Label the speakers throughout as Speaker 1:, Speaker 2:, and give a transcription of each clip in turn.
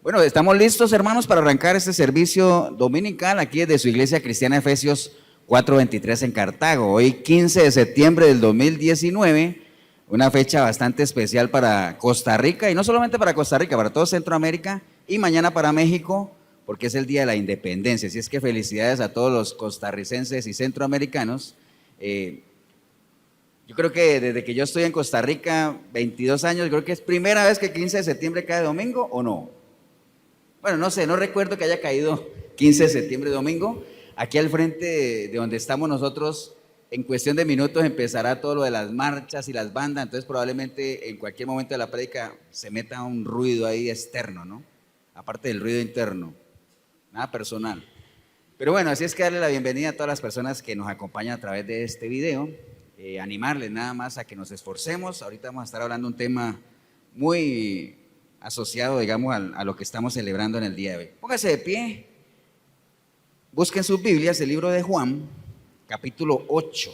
Speaker 1: Bueno, estamos listos, hermanos, para arrancar este servicio dominical aquí desde su iglesia cristiana Efesios 4:23 en Cartago. Hoy 15 de septiembre del 2019, una fecha bastante especial para Costa Rica, y no solamente para Costa Rica, para todo Centroamérica, y mañana para México, porque es el Día de la Independencia. Así es que felicidades a todos los costarricenses y centroamericanos. Yo creo que desde que yo estoy en Costa Rica, 22 años, creo que es primera vez que 15 de septiembre cae domingo, ¿o no? Bueno, no sé, no recuerdo que haya caído 15 de septiembre domingo. Aquí al frente de donde estamos nosotros, en cuestión de minutos empezará todo lo de las marchas y las bandas, entonces probablemente en cualquier momento de la prédica se meta un ruido ahí externo, ¿no? Aparte del ruido interno, nada personal. Pero bueno, así es que darle la bienvenida a todas las personas que nos acompañan a través de este video, animarles nada más a que nos esforcemos. Ahorita vamos a estar hablando de un tema muy asociado, digamos, a lo que estamos celebrando en el día de hoy. Póngase de pie, busquen sus Biblias, el libro de Juan, capítulo 8.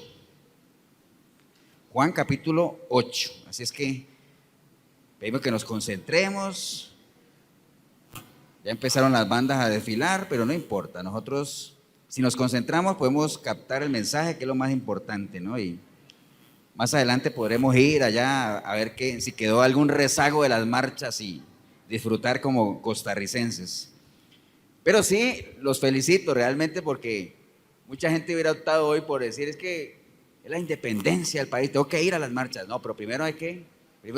Speaker 1: Juan, capítulo 8. Así es que pedimos que nos concentremos. Ya empezaron las bandas a desfilar, pero no importa. Nosotros, si nos concentramos, podemos captar el mensaje, que es lo más importante, ¿no? Y más adelante podremos ir allá a ver si quedó algún rezago de las marchas y disfrutar como costarricenses. Pero sí, los felicito realmente, porque mucha gente hubiera optado hoy por decir, es que es la independencia del país, tengo que ir a las marchas. No, pero primero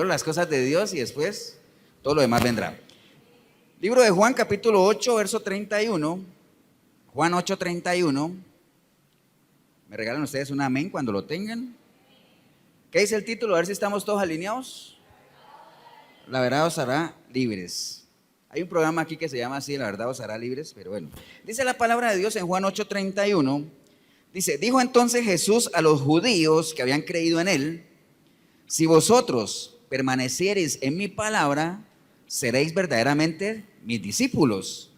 Speaker 1: las cosas de Dios y después todo lo demás vendrá. Libro de Juan, capítulo 8, verso 31. Juan 8:31. ¿Me regalan ustedes un amén cuando lo tengan? ¿Qué dice el título? A ver si estamos todos alineados. La verdad os hará libres. Hay un programa aquí que se llama así, La verdad os hará libres, pero bueno. Dice la palabra de Dios en Juan 8:31. Dice, dijo entonces Jesús a los judíos que habían creído en él: si vosotros permaneciereis en mi palabra, seréis verdaderamente mis discípulos,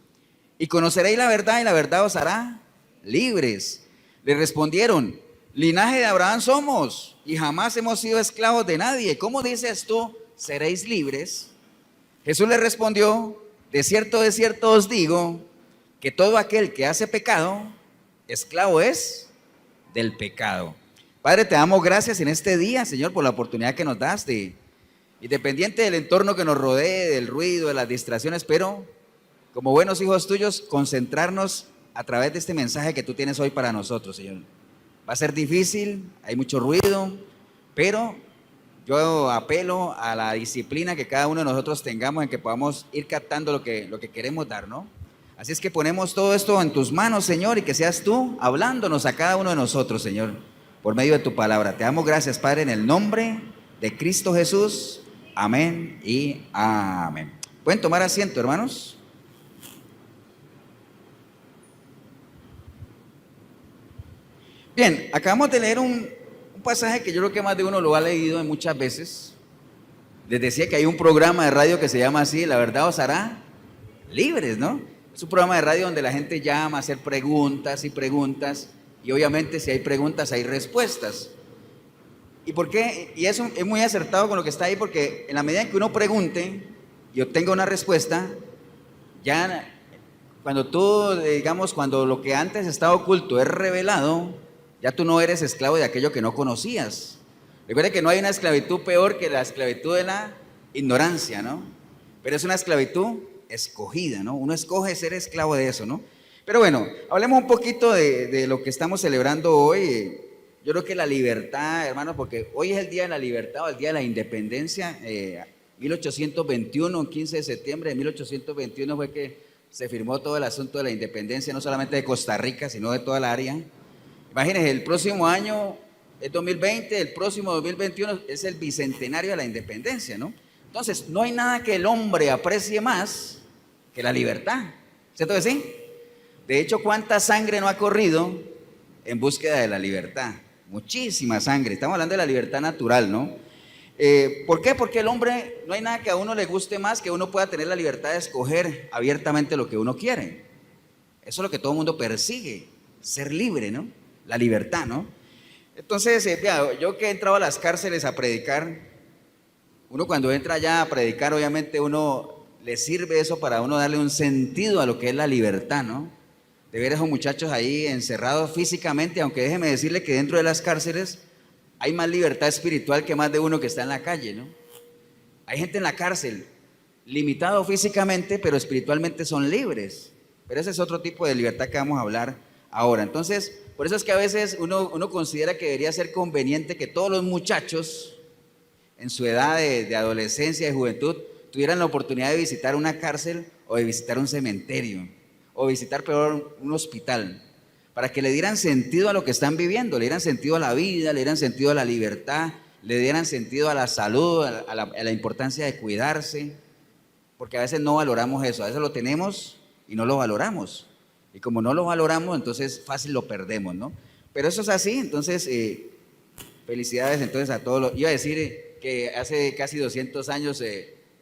Speaker 1: y conoceréis la verdad, y la verdad os hará libres. Le respondieron: linaje de Abraham somos, y jamás hemos sido esclavos de nadie. ¿Cómo dices tú, seréis libres? Jesús le respondió: de cierto os digo, que todo aquel que hace pecado, esclavo es del pecado. Padre, te damos gracias en este día, Señor, por la oportunidad que nos das de, independiente del entorno que nos rodee, del ruido, de las distracciones, pero como buenos hijos tuyos, concentrarnos a través de este mensaje que tú tienes hoy para nosotros, Señor. Va a ser difícil, hay mucho ruido, pero yo apelo a la disciplina que cada uno de nosotros tengamos, en que podamos ir captando lo que queremos dar, ¿no? Así es que ponemos todo esto en tus manos, Señor, y que seas tú hablándonos a cada uno de nosotros, Señor, por medio de tu palabra. Te damos gracias, Padre, en el nombre de Cristo Jesús. Amén y amén. ¿Pueden tomar asiento, hermanos? Bien, acabamos de leer un pasaje que yo creo que más de uno lo ha leído muchas veces. Les decía que hay un programa de radio que se llama así, La verdad os hará libres, ¿no? Es un programa de radio donde la gente llama a hacer preguntas y preguntas, y obviamente si hay preguntas hay respuestas. ¿Y por qué? Y eso es muy acertado con lo que está ahí, porque en la medida en que uno pregunte y obtenga una respuesta, ya cuando tú, digamos, cuando lo que antes estaba oculto es revelado, ya tú no eres esclavo de aquello que no conocías. Recuerda que no hay una esclavitud peor que la esclavitud de la ignorancia, ¿no? Pero es una esclavitud escogida, ¿no? Uno escoge ser esclavo de eso, ¿no? Pero bueno, hablemos un poquito de lo que estamos celebrando hoy. Yo creo que la libertad, hermanos, porque hoy es el Día de la Libertad o el Día de la Independencia. 1821, 15 de septiembre de 1821 fue que se firmó todo el asunto de la independencia, no solamente de Costa Rica, sino de toda la área. Imagínense, el próximo año es 2020, el próximo 2021 es el bicentenario de la independencia, ¿no? Entonces, no hay nada que el hombre aprecie más que la libertad, ¿cierto que sí? De hecho, ¿cuánta sangre no ha corrido en búsqueda de la libertad? Muchísima sangre. Estamos hablando de la libertad natural, ¿no? ¿Por qué? Porque el hombre, no hay nada que a uno le guste más que uno pueda tener la libertad de escoger abiertamente lo que uno quiere. Eso es lo que todo el mundo persigue, ser libre, ¿no? La libertad, ¿no? Entonces, yo que he entrado a las cárceles a predicar, uno cuando entra allá a predicar, obviamente uno le sirve eso para uno darle un sentido a lo que es la libertad, ¿no? De ver a esos muchachos ahí encerrados físicamente, aunque déjeme decirle que dentro de las cárceles hay más libertad espiritual que más de uno que está en la calle, ¿no? Hay gente en la cárcel, limitado físicamente, pero espiritualmente son libres. Pero ese es otro tipo de libertad que vamos a hablar ahora. Entonces, por eso es que a veces uno considera que debería ser conveniente que todos los muchachos en su edad de adolescencia, de juventud, tuvieran la oportunidad de visitar una cárcel o de visitar un cementerio o visitar peor un hospital, para que le dieran sentido a lo que están viviendo, le dieran sentido a la vida, le dieran sentido a la libertad, le dieran sentido a la salud, a la importancia de cuidarse, porque a veces no valoramos eso, a veces lo tenemos y no lo valoramos, y como no lo valoramos, entonces fácil lo perdemos, ¿no? Pero eso es así, entonces felicidades entonces a todos iba a decir que hace casi 200 años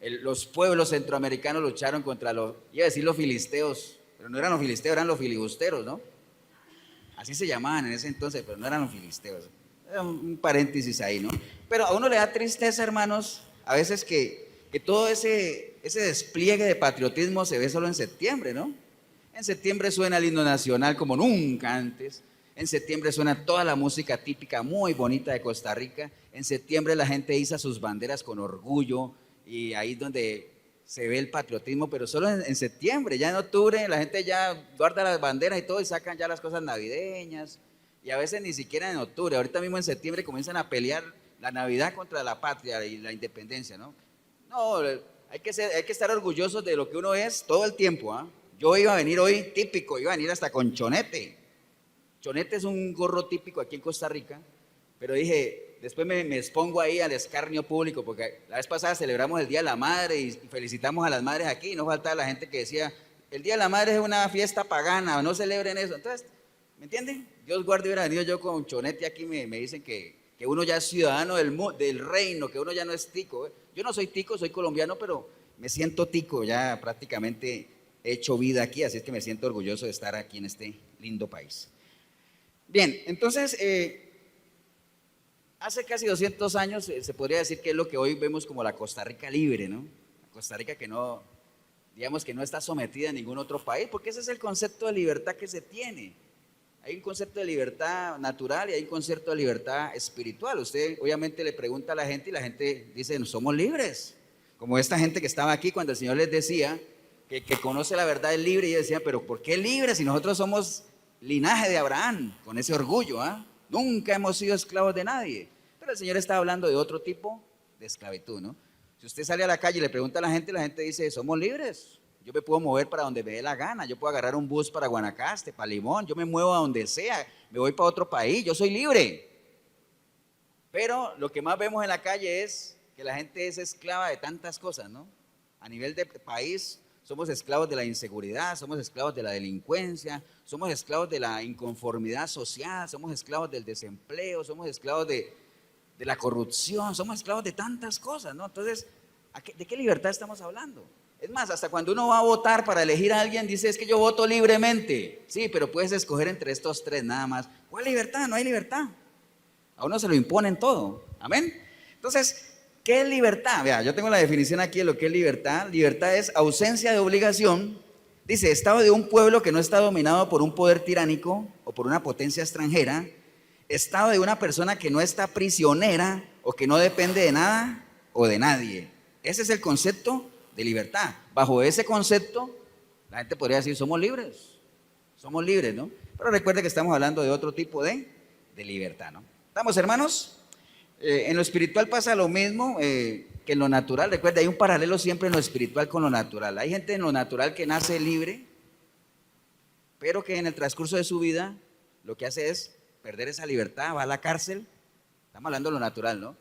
Speaker 1: los pueblos centroamericanos lucharon contra iba a decir los filisteos, pero no eran los filisteos, eran los filibusteros, ¿no? Así se llamaban en ese entonces, pero no eran los filisteos. Era un paréntesis ahí, ¿no? Pero a uno le da tristeza, hermanos, a veces que todo ese despliegue de patriotismo se ve solo en septiembre, ¿no? En septiembre suena el himno nacional como nunca antes. En septiembre suena toda la música típica muy bonita de Costa Rica. En septiembre la gente iza sus banderas con orgullo y ahí es donde se ve el patriotismo, pero solo en septiembre. Ya en octubre la gente ya guarda las banderas y todo y sacan ya las cosas navideñas. Y a veces ni siquiera en octubre. Ahorita mismo en septiembre comienzan a pelear la Navidad contra la patria y la independencia, ¿no? No, hay que estar orgullosos de lo que uno es todo el tiempo, ¿ah? Yo iba a venir hoy típico, iba a venir hasta con chonete. Chonete es un gorro típico aquí en Costa Rica, pero dije, después me expongo ahí al escarnio público, porque la vez pasada celebramos el Día de la Madre y felicitamos a las madres aquí, y no faltaba la gente que decía, el Día de la Madre es una fiesta pagana, no celebren eso. Entonces, ¿me entienden? Dios guarde, hubiera venido yo con chonete aquí, me dicen que uno ya es ciudadano del reino, que uno ya no es tico. Yo no soy tico, soy colombiano, pero me siento tico, ya prácticamente he hecho vida aquí, así es que me siento orgulloso de estar aquí en este lindo país. Bien, entonces, hace casi 200 años se podría decir que es lo que hoy vemos como la Costa Rica libre, ¿no? La Costa Rica que no, digamos que no está sometida a ningún otro país, porque ese es el concepto de libertad que se tiene. Hay un concepto de libertad natural y hay un concepto de libertad espiritual. Usted obviamente le pregunta a la gente y la gente dice, no somos libres. Como esta gente que estaba aquí cuando el Señor les decía que conoce la verdad es libre, y ellos decían, pero ¿por qué libre si nosotros somos linaje de Abraham? Con ese orgullo, ¿ah? Nunca hemos sido esclavos de nadie. Pero el Señor está hablando de otro tipo de esclavitud, ¿no? Si usted sale a la calle y le pregunta a la gente dice, somos libres. Yo me puedo mover para donde me dé la gana, yo puedo agarrar un bus para Guanacaste, para Limón, yo me muevo a donde sea, me voy para otro país, yo soy libre. Pero lo que más vemos en la calle es que la gente es esclava de tantas cosas, ¿no? A nivel de país somos esclavos de la inseguridad, somos esclavos de la delincuencia, somos esclavos de la inconformidad social, somos esclavos del desempleo, somos esclavos de la corrupción, somos esclavos de tantas cosas, ¿no? Entonces, ¿de qué libertad estamos hablando? Es más, hasta cuando uno va a votar para elegir a alguien, dice, es que yo voto libremente. Sí, pero puedes escoger entre estos tres nada más. ¿Cuál libertad? No hay libertad. A uno se lo imponen todo. Amén. Entonces, ¿qué es libertad? Vea, yo tengo la definición aquí de lo que es libertad. Libertad es ausencia de obligación. Dice, estado de un pueblo que no está dominado por un poder tiránico o por una potencia extranjera. Estado de una persona que no está prisionera o que no depende de nada o de nadie. Ese es el concepto de libertad. Bajo ese concepto, la gente podría decir, somos libres, ¿no? Pero recuerde que estamos hablando de otro tipo de libertad, ¿no? ¿Estamos, hermanos? En lo espiritual pasa lo mismo que en lo natural. Recuerde, hay un paralelo siempre en lo espiritual con lo natural. Hay gente en lo natural que nace libre, pero que en el transcurso de su vida lo que hace es perder esa libertad, va a la cárcel. Estamos hablando de lo natural, ¿no?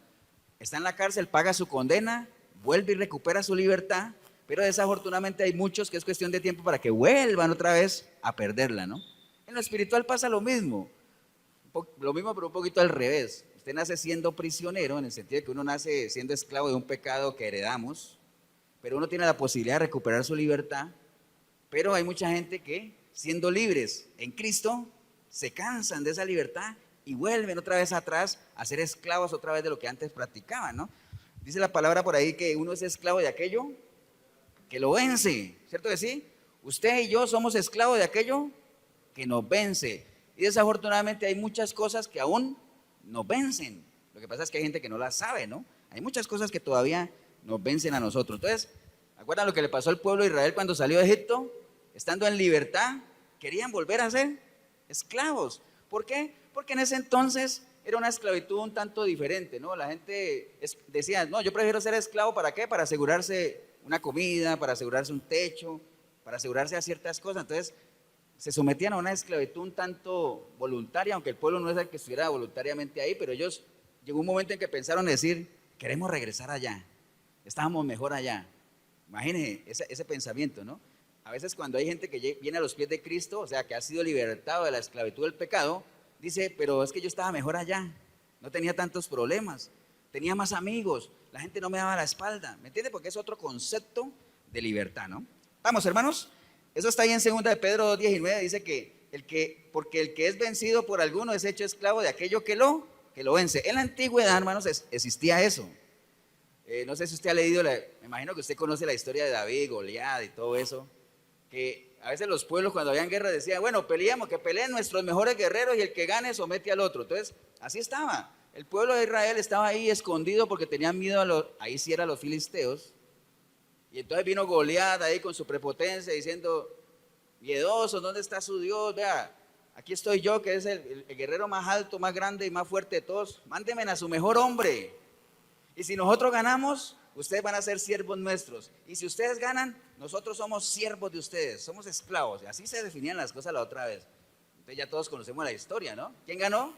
Speaker 1: Está en la cárcel, paga su condena, vuelve y recupera su libertad, pero desafortunadamente hay muchos que es cuestión de tiempo para que vuelvan otra vez a perderla, ¿no? En lo espiritual pasa lo mismo pero un poquito al revés. Usted nace siendo prisionero, en el sentido de que uno nace siendo esclavo de un pecado que heredamos, pero uno tiene la posibilidad de recuperar su libertad, pero hay mucha gente que, siendo libres en Cristo, se cansan de esa libertad y vuelven otra vez atrás a ser esclavos otra vez de lo que antes practicaban, ¿no? Dice la palabra por ahí que uno es esclavo de aquello que lo vence, ¿cierto que sí? Usted y yo somos esclavos de aquello que nos vence. Y desafortunadamente hay muchas cosas que aún nos vencen. Lo que pasa es que hay gente que no las sabe, ¿no? Hay muchas cosas que todavía nos vencen a nosotros. Entonces, ¿acuerdan lo que le pasó al pueblo de Israel cuando salió de Egipto? Estando en libertad, querían volver a ser esclavos. ¿Por qué? Porque en ese entonces era una esclavitud un tanto diferente, ¿no? La gente decía, no, yo prefiero ser esclavo, ¿para qué? Para asegurarse una comida, para asegurarse un techo, para asegurarse a ciertas cosas. Entonces, se sometían a una esclavitud un tanto voluntaria, aunque el pueblo no es el que estuviera voluntariamente ahí, pero ellos llegó un momento en que pensaron decir, queremos regresar allá, estábamos mejor allá. Imagínense ese pensamiento, ¿no? A veces cuando hay gente que viene a los pies de Cristo, o sea, que ha sido libertado de la esclavitud del pecado, dice, pero es que yo estaba mejor allá, no tenía tantos problemas, tenía más amigos, la gente no me daba la espalda, ¿me entiende? Porque es otro concepto de libertad, ¿no? Vamos, hermanos, eso está ahí en 2 de Pedro 2:19, dice porque el que es vencido por alguno es hecho esclavo de aquello que lo vence. En la antigüedad, hermanos, existía eso. No sé si usted ha leído, me imagino que usted conoce la historia de David, Goliat y todo eso, que a veces los pueblos cuando habían guerra decían, bueno, peleamos, que peleen nuestros mejores guerreros y el que gane somete al otro. Entonces, así estaba. El pueblo de Israel estaba ahí escondido porque tenían miedo ahí sí eran los filisteos. Y entonces vino Goliat ahí con su prepotencia diciendo, miedoso, ¿dónde está su Dios? Vea, aquí estoy yo, que es el guerrero más alto, más grande y más fuerte de todos. Mándenme a su mejor hombre. Y si nosotros ganamos, ustedes van a ser siervos nuestros. Y si ustedes ganan, nosotros somos siervos de ustedes, somos esclavos. Y así se definían las cosas la otra vez. Entonces ya todos conocemos la historia, ¿no? ¿Quién ganó?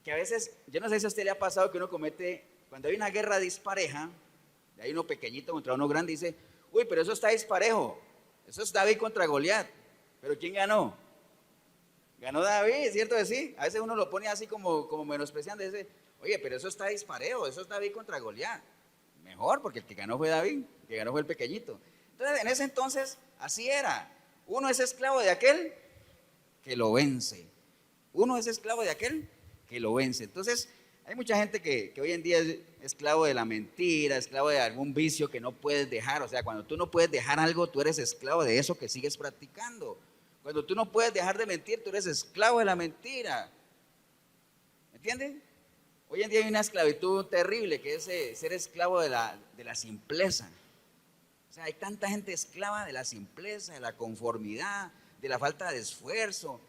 Speaker 1: Que a veces, yo no sé si a usted le ha pasado que uno comete, cuando hay una guerra dispareja, hay uno pequeñito contra uno grande, dice, uy, pero eso está disparejo, eso es David contra Goliat, pero ¿quién ganó? Ganó David, ¿cierto que sí? A veces uno lo pone así como menospreciando, dice, oye, pero eso está disparejo, eso es David contra Goliat. Mejor, porque el que ganó fue David, el que ganó fue el pequeñito. Entonces, en ese entonces, así era, uno es esclavo de aquel que lo vence, uno es esclavo de aquel que lo vence. Entonces, hay mucha gente que hoy en día es esclavo de la mentira, esclavo de algún vicio que no puedes dejar. O sea, cuando tú no puedes dejar algo, tú eres esclavo de eso que sigues practicando. Cuando tú no puedes dejar de mentir, tú eres esclavo de la mentira. ¿Me entiendes? Hoy en día hay una esclavitud terrible que es ser esclavo de la simpleza. O sea, hay tanta gente esclava de la simpleza, de la conformidad, de la falta de esfuerzo.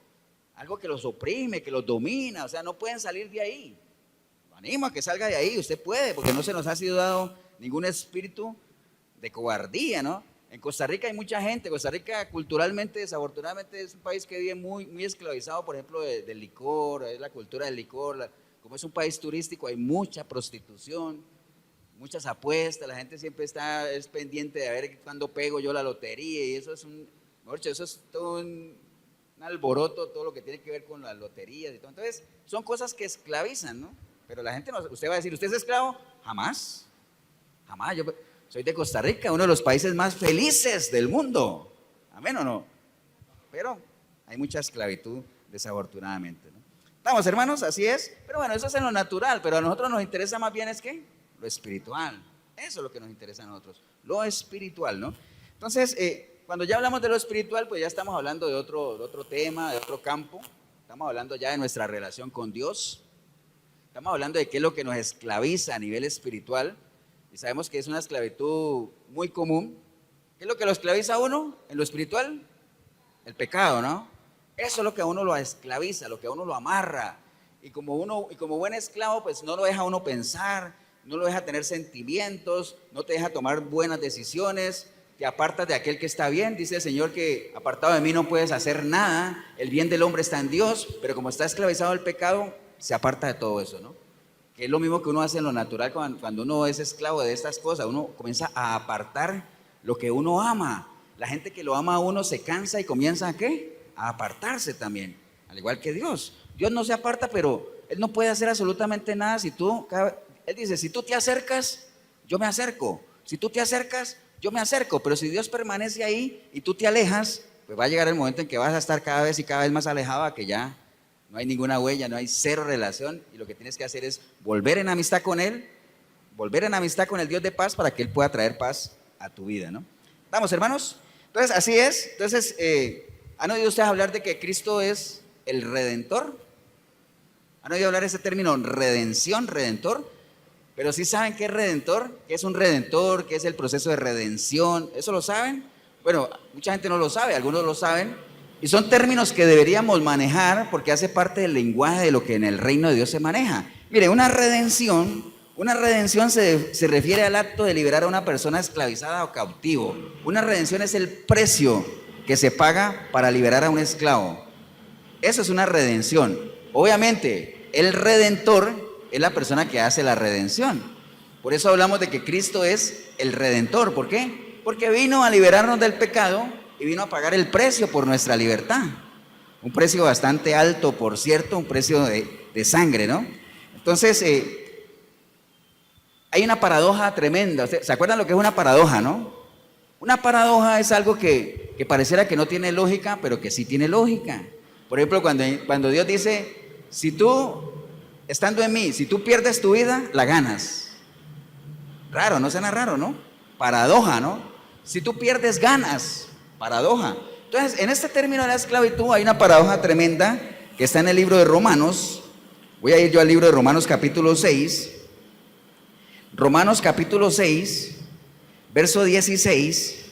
Speaker 1: Algo que los oprime, que los domina. O sea, no pueden salir de ahí. Animo a que salga de ahí, usted puede, porque no se nos ha sido dado ningún espíritu de cobardía, ¿no? En Costa Rica hay mucha gente, Costa Rica culturalmente, desafortunadamente, es un país que vive muy, muy esclavizado, por ejemplo, del licor, es la cultura del licor, como es un país turístico, hay mucha prostitución, muchas apuestas, la gente siempre es pendiente de ver cuándo pego yo la lotería, y eso es eso es todo un alboroto, todo lo que tiene que ver con las loterías y todo. Entonces, son cosas que esclavizan, ¿no? Pero la gente, usted va a decir, ¿usted es esclavo? Jamás, jamás. Yo soy de Costa Rica, uno de los países más felices del mundo. ¿Amén o no? Pero hay mucha esclavitud, desafortunadamente, ¿no? Vamos, hermanos, así es. Pero bueno, eso es en lo natural, pero a nosotros nos interesa más bien es ¿qué? Lo espiritual. Eso es lo que nos interesa a nosotros, lo espiritual, ¿no? Entonces, cuando ya hablamos de lo espiritual, pues ya estamos hablando de otro tema, de otro campo. Estamos hablando ya de nuestra relación con Dios. Estamos hablando de qué es lo que nos esclaviza a nivel espiritual. Y sabemos que es una esclavitud muy común. ¿Qué es lo que lo esclaviza a uno en lo espiritual? El pecado, ¿no? Eso es lo que a uno lo esclaviza, lo que a uno lo amarra. Y como buen esclavo, pues no lo deja a uno pensar, no lo deja tener sentimientos, no te deja tomar buenas decisiones, te apartas de aquel que está bien. Dice el Señor que apartado de mí no puedes hacer nada, el bien del hombre está en Dios, pero como está esclavizado al pecado, se aparta de todo eso, ¿no? Que es lo mismo que uno hace en lo natural cuando uno es esclavo de estas cosas, uno comienza a apartar lo que uno ama. La gente que lo ama a uno se cansa y comienza ¿a qué? A apartarse también, al igual que Dios. Dios no se aparta, pero Él no puede hacer absolutamente nada si Él dice, si tú te acercas, yo me acerco. Si tú te acercas, yo me acerco. Pero si Dios permanece ahí y tú te alejas, pues va a llegar el momento en que vas a estar cada vez y cada vez más alejado a que ya no hay ninguna huella, no hay cero relación, y lo que tienes que hacer es volver en amistad con Él, volver en amistad con el Dios de paz para que Él pueda traer paz a tu vida, ¿no? ¿Vamos, hermanos? Entonces, así es. Entonces, ¿han oído ustedes hablar de que Cristo es el Redentor? ¿Han oído hablar de ese término redención, redentor? Pero sí saben qué es redentor, qué es un redentor, qué es el proceso de redención. ¿Eso lo saben? Bueno, mucha gente no lo sabe, algunos lo saben. Y son términos que deberíamos manejar porque hace parte del lenguaje de lo que en el reino de Dios se maneja. Mire, una redención se refiere al acto de liberar a una persona esclavizada o cautivo. Una redención es el precio que se paga para liberar a un esclavo. Eso es una redención. Obviamente, el redentor es la persona que hace la redención. Por eso hablamos de que Cristo es el redentor. ¿Por qué? Porque vino a liberarnos del pecado y vino a pagar el precio por nuestra libertad. Un precio bastante alto, por cierto, un precio de sangre, ¿no? Entonces, hay una paradoja tremenda. ¿Se acuerdan lo que es una paradoja, no? Una paradoja es algo que pareciera que no tiene lógica, pero que sí tiene lógica. Por ejemplo, cuando Dios dice, si tú, estando en mí, si tú pierdes tu vida, la ganas. Raro, ¿no suena raro, no? Paradoja, ¿no? Si tú pierdes, ganas. Paradoja. Entonces, en este término de la esclavitud hay una paradoja tremenda que está en el libro de Romanos. Voy a ir yo al libro de Romanos capítulo 6. Romanos capítulo 6, verso 16.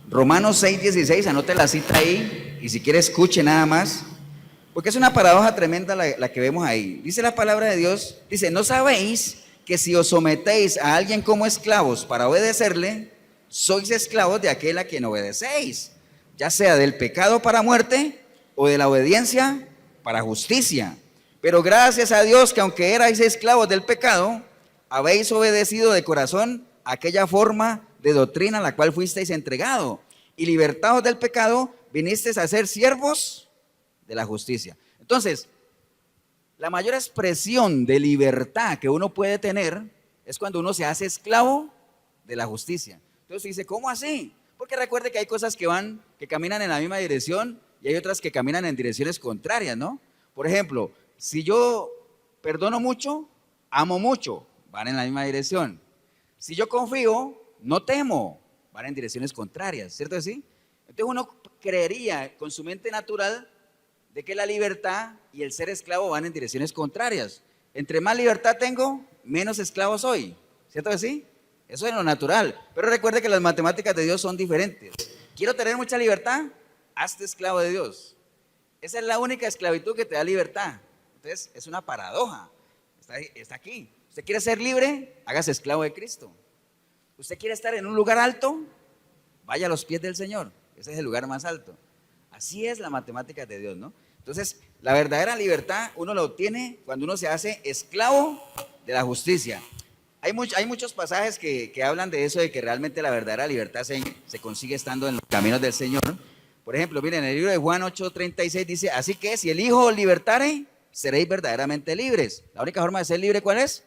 Speaker 1: Romanos 6, 16, anote la cita ahí y si quiere escuche nada más, porque es una paradoja tremenda la que vemos ahí. Dice la palabra de Dios, dice, ¿no sabéis que si os sometéis a alguien como esclavos para obedecerle, sois esclavos de aquel a quien obedecéis, ya sea del pecado para muerte o de la obediencia para justicia? Pero gracias a Dios que aunque erais esclavos del pecado, habéis obedecido de corazón aquella forma de doctrina a la cual fuisteis entregado, y libertados del pecado, vinisteis a ser siervos de la justicia. Entonces, la mayor expresión de libertad que uno puede tener es cuando uno se hace esclavo de la justicia. Entonces dice, ¿cómo así? Porque recuerde que hay cosas que caminan en la misma dirección y hay otras que caminan en direcciones contrarias, ¿no? Por ejemplo, si yo perdono mucho, amo mucho, van en la misma dirección. Si yo confío, no temo, van en direcciones contrarias, ¿cierto que sí? Entonces uno creería con su mente natural de que la libertad y el ser esclavo van en direcciones contrarias. Entre más libertad tengo, menos esclavo soy, ¿cierto que sí? Eso es lo natural. Pero recuerde que las matemáticas de Dios son diferentes. Quiero tener mucha libertad, hazte esclavo de Dios. Esa es la única esclavitud que te da libertad. Entonces es una paradoja. Está aquí. ¿Usted quiere ser libre? Hágase esclavo de Cristo. ¿Usted quiere estar en un lugar alto? Vaya a los pies del Señor. Ese es el lugar más alto. Así es la matemática de Dios, ¿no? Entonces, la verdadera libertad uno la obtiene cuando uno se hace esclavo de la justicia. Hay muchos pasajes que hablan de eso, de que realmente la verdadera libertad se consigue estando en los caminos del Señor. Por ejemplo, miren, en el libro de Juan 8:36 dice, así que si el Hijo os libertare, seréis verdaderamente libres. La única forma de ser libre, ¿cuál es?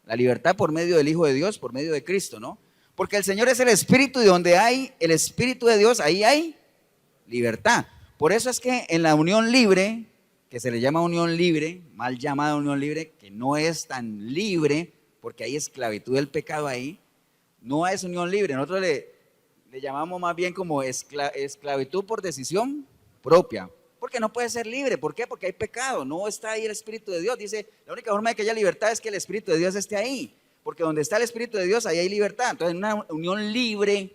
Speaker 1: La libertad por medio del Hijo de Dios, por medio de Cristo, ¿no? Porque el Señor es el Espíritu y donde hay el Espíritu de Dios, ahí hay libertad. Por eso es que en la unión libre, que se le llama unión libre, mal llamada unión libre, que no es tan libre, porque hay esclavitud del pecado ahí, no es unión libre. Nosotros le llamamos más bien como esclavitud por decisión propia. Porque no puede ser libre. ¿Por qué? Porque hay pecado, no está ahí el Espíritu de Dios. Dice, la única forma de que haya libertad es que el Espíritu de Dios esté ahí. Porque donde está el Espíritu de Dios, ahí hay libertad. Entonces, una unión libre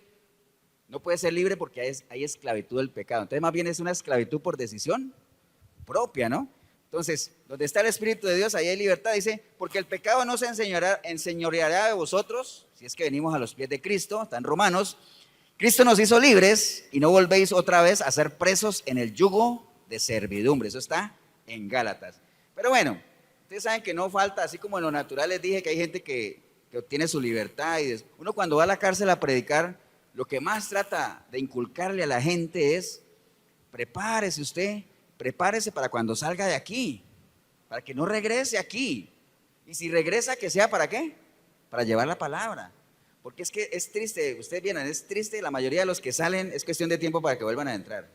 Speaker 1: no puede ser libre porque hay esclavitud del pecado. Entonces, más bien es una esclavitud por decisión propia, ¿no? Entonces, donde está el Espíritu de Dios, ahí hay libertad. Dice, porque el pecado no se enseñoreará de vosotros, si es que venimos a los pies de Cristo, está en Romanos. Cristo nos hizo libres y no volvéis otra vez a ser presos en el yugo de servidumbre. Eso está en Gálatas. Pero bueno, ustedes saben que no falta, así como en lo natural les dije que hay gente que obtiene su libertad. Y uno cuando va a la cárcel a predicar, lo que más trata de inculcarle a la gente es, prepárese usted, prepárese para cuando salga de aquí, para que no regrese aquí. Y si regresa, que sea ¿para qué? Para llevar la palabra. Porque es que es triste, ustedes vienen, es triste, la mayoría de los que salen es cuestión de tiempo para que vuelvan a entrar.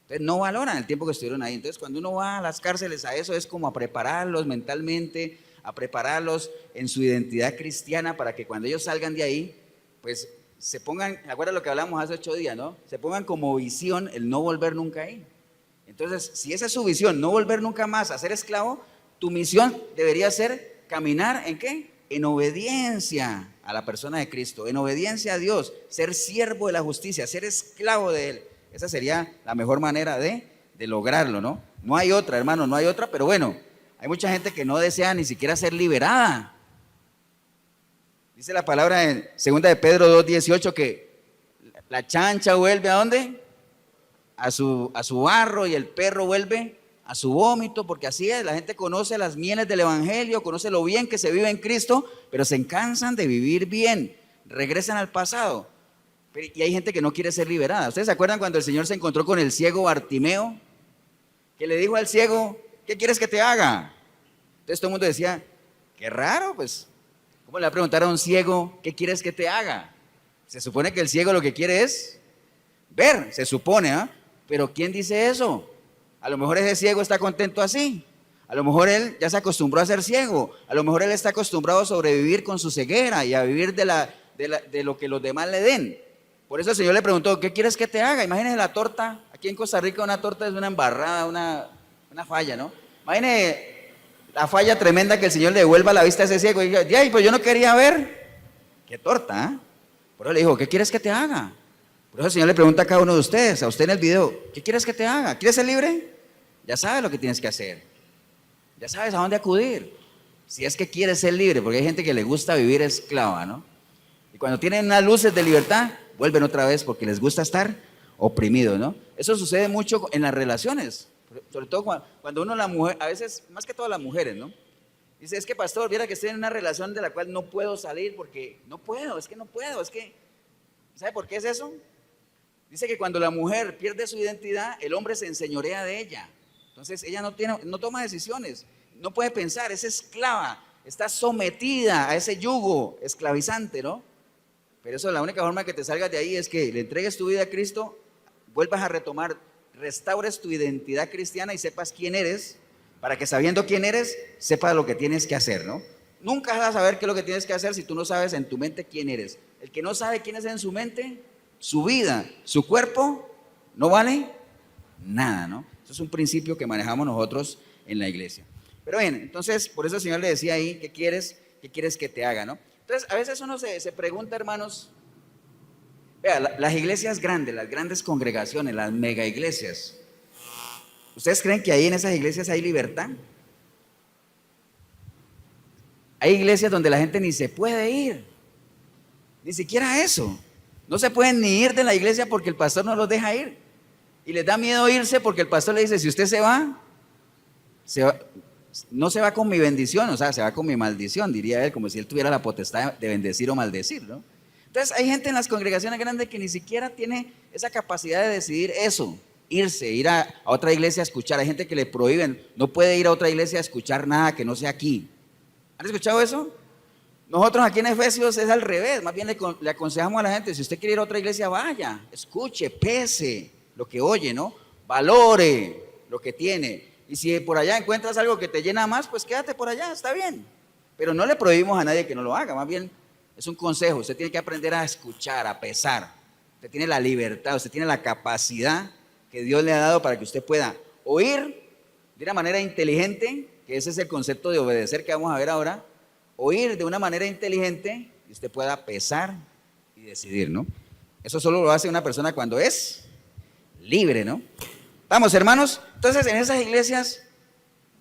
Speaker 1: Entonces no valoran el tiempo que estuvieron ahí. Entonces cuando uno va a las cárceles a eso es como a prepararlos mentalmente, a prepararlos en su identidad cristiana para que cuando ellos salgan de ahí, pues se pongan, ¿se acuerdan lo que hablamos hace 8 días, no? Se pongan como visión el no volver nunca ahí. Entonces, si esa es su visión, no volver nunca más a ser esclavo, tu misión debería ser caminar ¿en qué? En obediencia a la persona de Cristo, en obediencia a Dios, ser siervo de la justicia, ser esclavo de Él. Esa sería la mejor manera de lograrlo, ¿no? No hay otra, hermano, no hay otra, pero bueno, hay mucha gente que no desea ni siquiera ser liberada. Dice la palabra en 2 de Pedro 2:18 que la chancha vuelve ¿a dónde? A su barro, y el perro vuelve a su vómito, porque así es, la gente conoce las mieles del evangelio, conoce lo bien que se vive en Cristo, pero se cansan de vivir bien, regresan al pasado. Y hay gente que no quiere ser liberada. ¿Ustedes se acuerdan cuando el Señor se encontró con el ciego Bartimeo? Que le dijo al ciego, ¿qué quieres que te haga? Entonces todo el mundo decía, qué raro, pues, ¿cómo le va a preguntar a un ciego, ¿qué quieres que te haga? Se supone que el ciego lo que quiere es ver, se supone, ¿ah? Pero ¿quién dice eso? A lo mejor ese ciego está contento así. A lo mejor él ya se acostumbró a ser ciego. A lo mejor él está acostumbrado a sobrevivir con su ceguera y a vivir de lo que los demás le den. Por eso el Señor le preguntó, ¿qué quieres que te haga? Imagínese la torta. Aquí en Costa Rica una torta es una embarrada, una falla, ¿no? Imagínese la falla tremenda que el Señor le devuelva la vista a ese ciego y diga, ay, pues yo no quería ver. ¿Qué torta? ¿Eh? Por eso le dijo, ¿qué quieres que te haga? Por eso el Señor le pregunta a cada uno de ustedes, a usted en el video, ¿qué quieres que te haga? ¿Quieres ser libre? Ya sabes lo que tienes que hacer. Ya sabes a dónde acudir. Si es que quieres ser libre, porque hay gente que le gusta vivir esclava, ¿no? Y cuando tienen unas luces de libertad, vuelven otra vez porque les gusta estar oprimidos, ¿no? Eso sucede mucho en las relaciones, sobre todo cuando uno, la mujer, a veces, más que todas las mujeres, ¿no? Dice, es que pastor, viera que estoy en una relación de la cual no puedo salir porque no puedo, es que no puedo, es que, ¿sabe por qué es eso? Dice que cuando la mujer pierde su identidad, el hombre se enseñorea de ella. Entonces ella no toma decisiones, no puede pensar, es esclava, está sometida a ese yugo esclavizante, ¿no? Pero eso, la única forma que te salgas de ahí es que le entregues tu vida a Cristo, vuelvas a retomar, restaures tu identidad cristiana y sepas quién eres, para que sabiendo quién eres, sepas lo que tienes que hacer, ¿no? Nunca vas a saber qué es lo que tienes que hacer si tú no sabes en tu mente quién eres. El que no sabe quién es en su mente, su vida, su cuerpo, no vale nada, ¿no? Eso es un principio que manejamos nosotros en la iglesia. Pero bien, entonces, por eso el Señor le decía ahí, ¿qué quieres que te haga, no? Entonces, a veces uno se pregunta, hermanos, vea, las iglesias grandes, las grandes congregaciones, las mega iglesias, ¿ustedes creen que ahí en esas iglesias hay libertad? Hay iglesias donde la gente ni se puede ir, ni siquiera eso. No se pueden ni ir de la iglesia porque el pastor no los deja ir. Y les da miedo irse porque el pastor le dice, si usted se va, no se va con mi bendición, o sea, se va con mi maldición, diría él, como si él tuviera la potestad de bendecir o maldecir, ¿no? Entonces hay gente en las congregaciones grandes que ni siquiera tiene esa capacidad de decidir eso, ir a otra iglesia a escuchar. Hay gente que le prohíben, no puede ir a otra iglesia a escuchar nada que no sea aquí. ¿Han escuchado eso? Nosotros aquí en Efesios es al revés, más bien le aconsejamos a la gente, si usted quiere ir a otra iglesia, vaya, escuche, pese lo que oye, ¿no? Valore lo que tiene. Y si por allá encuentras algo que te llena más, pues quédate por allá, está bien. Pero no le prohibimos a nadie que no lo haga, más bien es un consejo. Usted tiene que aprender a escuchar, a pesar. Usted tiene la libertad, usted tiene la capacidad que Dios le ha dado para que usted pueda oír de una manera inteligente, que ese es el concepto de obedecer que vamos a ver ahora. Oír de una manera inteligente y usted pueda pesar y decidir, ¿no? Eso solo lo hace una persona cuando es libre, ¿no? Vamos, hermanos. Entonces, en esas iglesias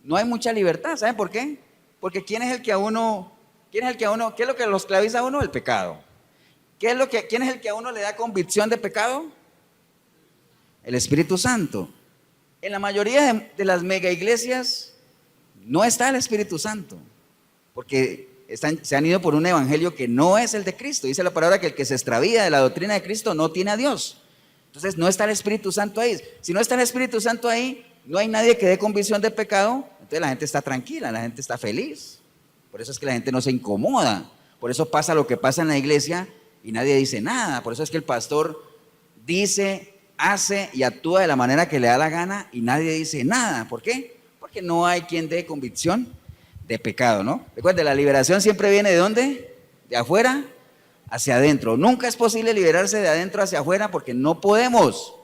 Speaker 1: no hay mucha libertad. ¿Saben por qué? Porque ¿quién es el que a uno, qué es lo que lo esclaviza a uno? El pecado. ¿Quién es el que a uno le da convicción de pecado? El Espíritu Santo. En la mayoría de las mega iglesias no está el Espíritu Santo, porque se han ido por un evangelio que no es el de Cristo. Dice la palabra que el que se extravía de la doctrina de Cristo no tiene a Dios. Entonces no está el Espíritu Santo ahí. Si no está el Espíritu Santo ahí, no hay nadie que dé convicción de pecado. Entonces la gente está tranquila, la gente está feliz. Por eso es que la gente no se incomoda. Por eso pasa lo que pasa en la iglesia y nadie dice nada. Por eso es que el pastor dice, hace y actúa de la manera que le da la gana y nadie dice nada. ¿Por qué? Porque no hay quien dé convicción de pecado, ¿no? Recuerde, la liberación siempre viene ¿de dónde? De afuera hacia adentro. Nunca es posible liberarse de adentro hacia afuera porque no podemos.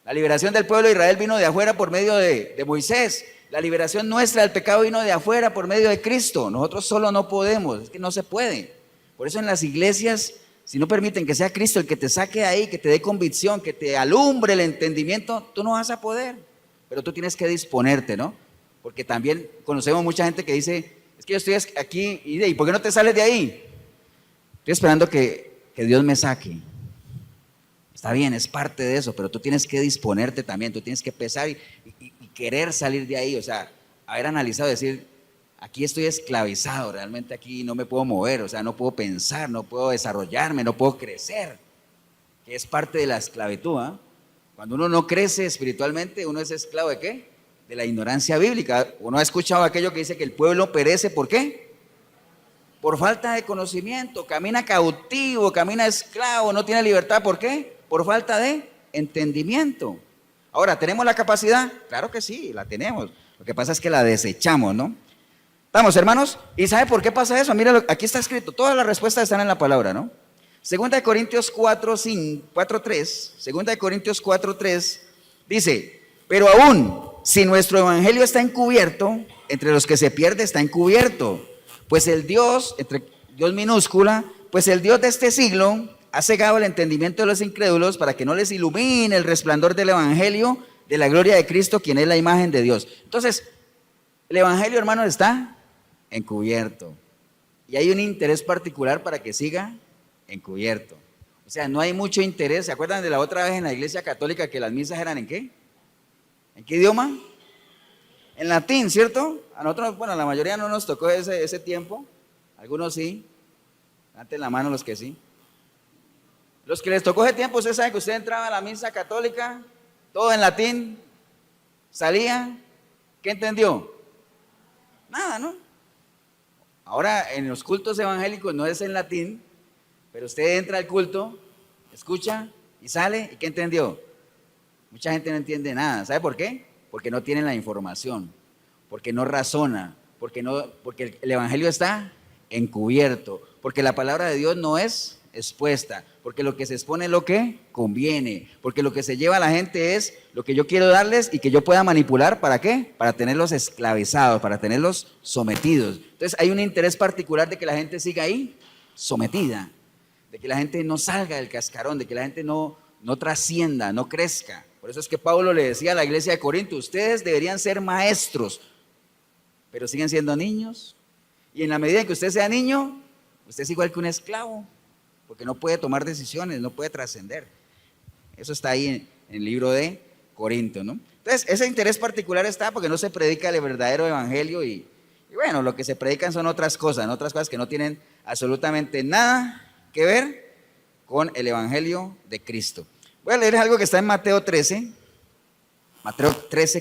Speaker 1: La liberación del pueblo de Israel vino de afuera por medio de Moisés. La liberación nuestra del pecado vino de afuera por medio de Cristo. Nosotros solo no podemos, es que no se puede. Por eso en las iglesias, si no permiten que sea Cristo el que te saque de ahí, que te dé convicción, que te alumbre el entendimiento, tú no vas a poder. Pero tú tienes que disponerte, ¿no? Porque también conocemos mucha gente que dice, es que yo estoy aquí, ¿y por qué no te sales de ahí? Estoy esperando que Dios me saque. Está bien, es parte de eso, pero tú tienes que disponerte también, tú tienes que pesar y querer salir de ahí, o sea, haber analizado, decir, aquí estoy esclavizado, realmente aquí no me puedo mover, o sea, no puedo pensar, no puedo desarrollarme, no puedo crecer, que es parte de la esclavitud, ¿eh? Cuando uno no crece espiritualmente, uno es esclavo ¿de qué? De la ignorancia bíblica. Uno ha escuchado aquello que dice que el pueblo perece, ¿por qué? Por falta de conocimiento, camina cautivo, camina esclavo, no tiene libertad, ¿por qué? Por falta de entendimiento. Ahora, ¿tenemos la capacidad? Claro que sí, la tenemos. Lo que pasa es que la desechamos, ¿no? Vamos, hermanos, ¿y sabe por qué pasa eso? Mira, aquí está escrito, todas las respuestas están en la palabra, ¿no? Segunda de Corintios 4:3, Segunda de Corintios 4:3, dice, pero aún si nuestro evangelio está encubierto, entre los que se pierde está encubierto, pues el Dios, entre Dios minúscula, pues el Dios de este siglo ha cegado el entendimiento de los incrédulos para que no les ilumine el resplandor del evangelio de la gloria de Cristo, quien es la imagen de Dios. Entonces, el evangelio, hermanos, está encubierto y hay un interés particular para que siga encubierto. O sea, no hay mucho interés. ¿Se acuerdan de la otra vez en la iglesia católica que las misas eran en qué? ¿En qué idioma? En latín, ¿cierto? A nosotros, bueno, la mayoría no nos tocó ese tiempo, algunos sí, levanten la mano los que sí. Los que les tocó ese tiempo, usted sabe que usted entraba a la misa católica, todo en latín, salía, ¿qué entendió? Nada, ¿no? Ahora en los cultos evangélicos no es en latín, pero usted entra al culto, escucha y sale, ¿y qué entendió? Mucha gente no entiende nada, ¿sabe por qué? Porque no tienen la información, porque no razona, porque el evangelio está encubierto, porque la palabra de Dios no es expuesta, porque lo que se expone es lo que conviene, porque lo que se lleva a la gente es lo que yo quiero darles y que yo pueda manipular, ¿para qué? Para tenerlos esclavizados, para tenerlos sometidos. Entonces hay un interés particular de que la gente siga ahí sometida, de que la gente no salga del cascarón, de que la gente no trascienda, no crezca. Por eso es que Pablo le decía a la iglesia de Corinto, ustedes deberían ser maestros, pero siguen siendo niños, y en la medida en que usted sea niño, usted es igual que un esclavo, porque no puede tomar decisiones, no puede trascender. Eso está ahí en el libro de Corinto, ¿no? Entonces, ese interés particular está porque no se predica el verdadero evangelio y bueno, lo que se predican son otras cosas que no tienen absolutamente nada que ver con el evangelio de Cristo. Voy a leer algo que está en Mateo 13,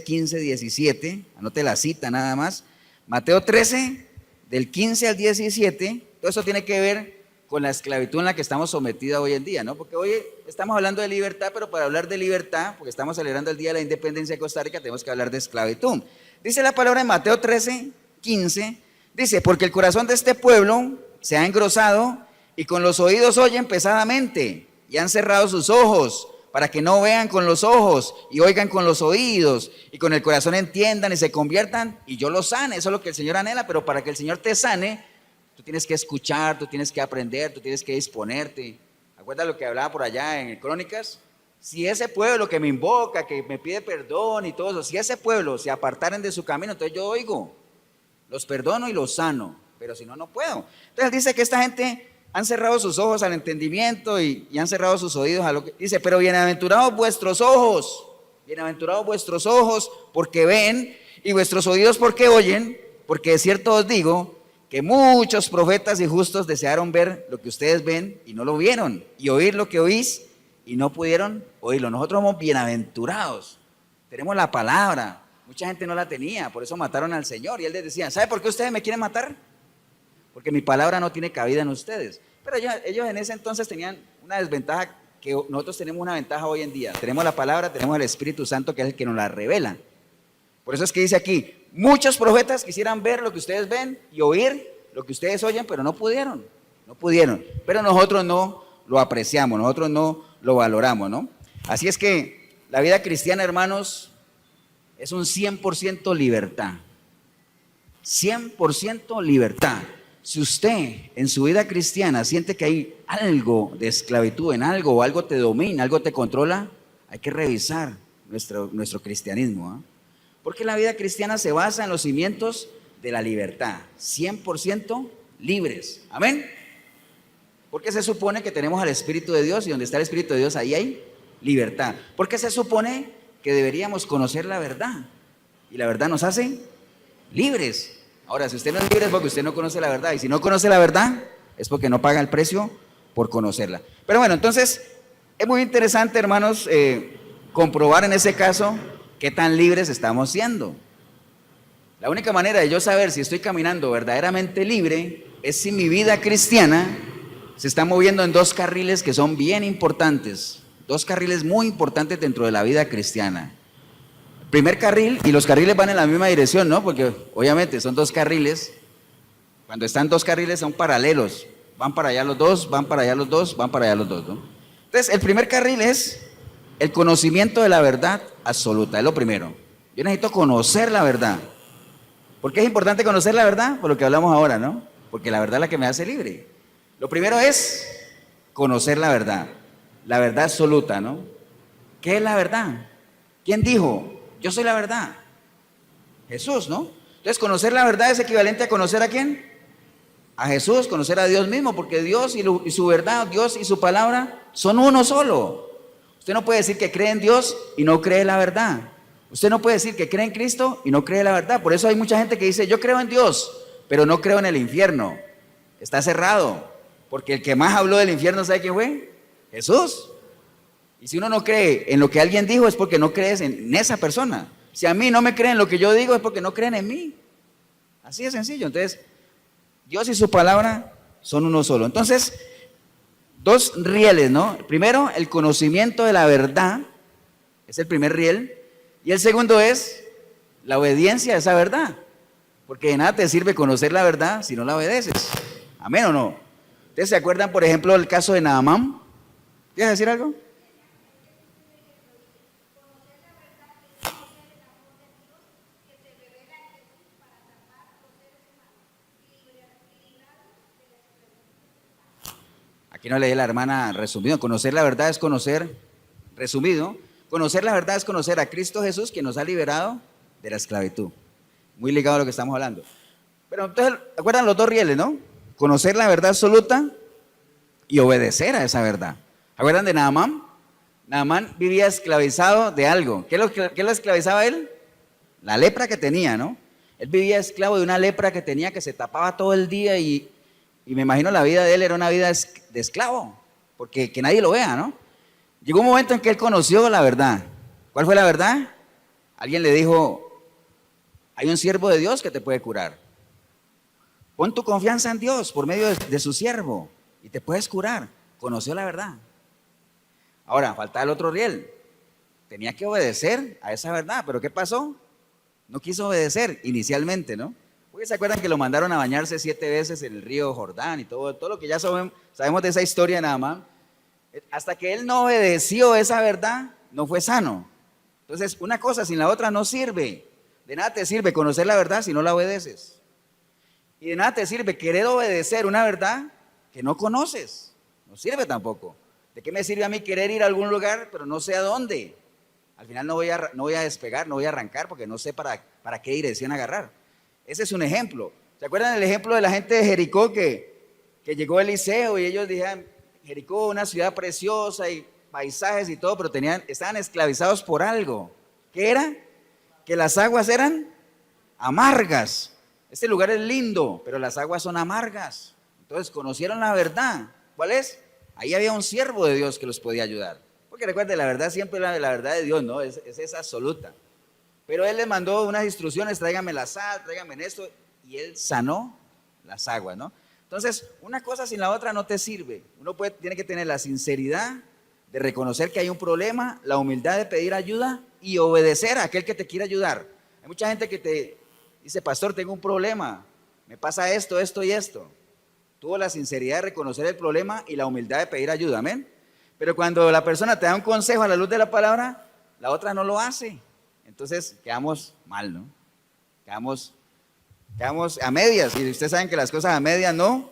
Speaker 1: 15, 17, anote la cita nada más. Mateo 13, del 15 al 17, todo eso tiene que ver con la esclavitud en la que estamos sometidos hoy en día, ¿no? Porque hoy estamos hablando de libertad, pero para hablar de libertad, porque estamos celebrando el Día de la Independencia de Costa Rica, tenemos que hablar de esclavitud. Dice la palabra en Mateo 13, 15, dice, porque el corazón de este pueblo se ha engrosado y con los oídos oyen pesadamente y han cerrado sus ojos para que no vean con los ojos y oigan con los oídos y con el corazón entiendan y se conviertan y yo los sane. Eso es lo que el Señor anhela, pero para que el Señor te sane, tú tienes que escuchar, tú tienes que aprender, tú tienes que disponerte. ¿Acuerdas lo que hablaba por allá en Crónicas? Si ese pueblo que me invoca, que me pide perdón y todo eso, si ese pueblo se apartaren de su camino, entonces yo oigo, los perdono y los sano, pero si no, no puedo. Entonces dice que esta gente han cerrado sus ojos al entendimiento y han cerrado sus oídos a lo que dice, pero bienaventurados vuestros ojos porque ven y vuestros oídos porque oyen, porque de cierto os digo que muchos profetas y justos desearon ver lo que ustedes ven y no lo vieron, y oír lo que oís y no pudieron oírlo. Nosotros somos bienaventurados, tenemos la palabra, mucha gente no la tenía, por eso mataron al Señor, y Él les decía, ¿sabe por qué ustedes me quieren matar? Porque mi palabra no tiene cabida en ustedes. Pero ellos en ese entonces tenían una desventaja que nosotros tenemos una ventaja hoy en día. Tenemos la palabra, tenemos el Espíritu Santo que es el que nos la revela. Por eso es que dice aquí, muchos profetas quisieran ver lo que ustedes ven y oír lo que ustedes oyen, pero no pudieron. no pudieron, pero nosotros no lo apreciamos, nosotros no lo valoramos, ¿no? Así es que la vida cristiana, hermanos, es un 100% libertad. 100% libertad. Si usted en su vida cristiana siente que hay algo de esclavitud en algo, o algo te domina, algo te controla, hay que revisar nuestro cristianismo, ¿eh? Porque la vida cristiana se basa en los cimientos de la libertad, 100% libres. Amén. Porque se supone que tenemos al Espíritu de Dios, y donde está el Espíritu de Dios, ahí hay libertad. Porque se supone que deberíamos conocer la verdad, y la verdad nos hace libres. Ahora, si usted no es libre es porque usted no conoce la verdad, y si no conoce la verdad es porque no paga el precio por conocerla. Pero bueno, entonces es muy interesante, hermanos, comprobar en ese caso qué tan libres estamos siendo. La única manera de yo saber si estoy caminando verdaderamente libre es si mi vida cristiana se está moviendo en dos carriles que son bien importantes, dos carriles muy importantes dentro de la vida cristiana. Primer carril, y los carriles van en la misma dirección, ¿no? Porque obviamente son dos carriles. Cuando están dos carriles son paralelos. Van para allá los dos, van para allá los dos, van para allá los dos, ¿no? Entonces, el primer carril es el conocimiento de la verdad absoluta, es lo primero. Yo necesito conocer la verdad. ¿Por qué es importante conocer la verdad? Por lo que hablamos ahora, ¿no? Porque la verdad es la que me hace libre. Lo primero es conocer la verdad absoluta, ¿no? ¿Qué es la verdad? ¿Quién dijo? Yo soy la verdad. Jesús, ¿no? Entonces, conocer la verdad es equivalente a conocer ¿a quién? A Jesús, conocer a Dios mismo, porque Dios y su verdad, Dios y su palabra son uno solo. Usted no puede decir que cree en Dios y no cree la verdad. Usted no puede decir que cree en Cristo y no cree la verdad. Por eso hay mucha gente que dice, yo creo en Dios, pero no creo en el infierno. Está cerrado, porque el que más habló del infierno, ¿sabe quién fue? Jesús. Y si uno no cree en lo que alguien dijo es porque no crees en esa persona. Si a mí no me creen en lo que yo digo es porque no creen en mí. Así de sencillo. Entonces, Dios y su palabra son uno solo. Entonces, dos rieles, ¿no? Primero, el conocimiento de la verdad, es el primer riel. Y el segundo es la obediencia a esa verdad. Porque de nada te sirve conocer la verdad si no la obedeces. ¿Amén o no? ¿Ustedes se acuerdan, por ejemplo, del caso de Naamán? ¿Quieres decir algo? Aquí no leí la hermana resumido. Conocer la verdad es conocer, resumido, conocer la verdad es conocer a Cristo Jesús, quien nos ha liberado de la esclavitud. Muy ligado a lo que estamos hablando. Pero entonces, ¿acuerdan los dos rieles, no? Conocer la verdad absoluta y obedecer a esa verdad. ¿Acuerdan de Naamán? Naamán vivía esclavizado de algo. ¿Qué lo esclavizaba a él? La lepra que tenía, ¿no? Él vivía esclavo de una lepra que tenía, que se tapaba todo el día y me imagino la vida de él era una vida de esclavo, porque que nadie lo vea, ¿no? Llegó un momento en que él conoció la verdad. ¿Cuál fue la verdad? Alguien le dijo, hay un siervo de Dios que te puede curar. Pon tu confianza en Dios por medio de su siervo y te puedes curar. Conoció la verdad. Ahora, falta el otro riel. Tenía que obedecer a esa verdad, pero ¿qué pasó? No quiso obedecer inicialmente, ¿no? Porque se acuerdan que lo mandaron a bañarse 7 veces en el río Jordán y todo lo que ya sabemos de esa historia nada más. Hasta que él no obedeció esa verdad, no fue sano. Entonces, una cosa sin la otra no sirve. De nada te sirve conocer la verdad si no la obedeces. Y de nada te sirve querer obedecer una verdad que no conoces. No sirve tampoco. ¿De qué me sirve a mí querer ir a algún lugar, pero no sé a dónde? Al final no voy a despegar, no voy a arrancar porque no sé para qué dirección agarrar. Ese es un ejemplo. ¿Se acuerdan del ejemplo de la gente de Jericó que llegó Eliseo y ellos dijeron, Jericó, una ciudad preciosa y paisajes y todo, pero estaban esclavizados por algo? ¿Qué era? Que las aguas eran amargas. Este lugar es lindo, pero las aguas son amargas. Entonces conocieron la verdad. ¿Cuál es? Ahí había un siervo de Dios que los podía ayudar. Porque recuerden, la verdad siempre es la verdad de Dios, ¿no? Es absoluta. Pero él les mandó unas instrucciones, tráigame la sal, tráigame esto, y él sanó las aguas, ¿no? Entonces, una cosa sin la otra no te sirve. Uno tiene que tener la sinceridad de reconocer que hay un problema, la humildad de pedir ayuda y obedecer a aquel que te quiere ayudar. Hay mucha gente que te dice, pastor, tengo un problema, me pasa esto, esto y esto. tuvo la sinceridad de reconocer el problema y la humildad de pedir ayuda, amén. Pero cuando la persona te da un consejo a la luz de la palabra, la otra no lo hace. Entonces quedamos mal, ¿no? Quedamos a medias, y ustedes saben que las cosas a medias no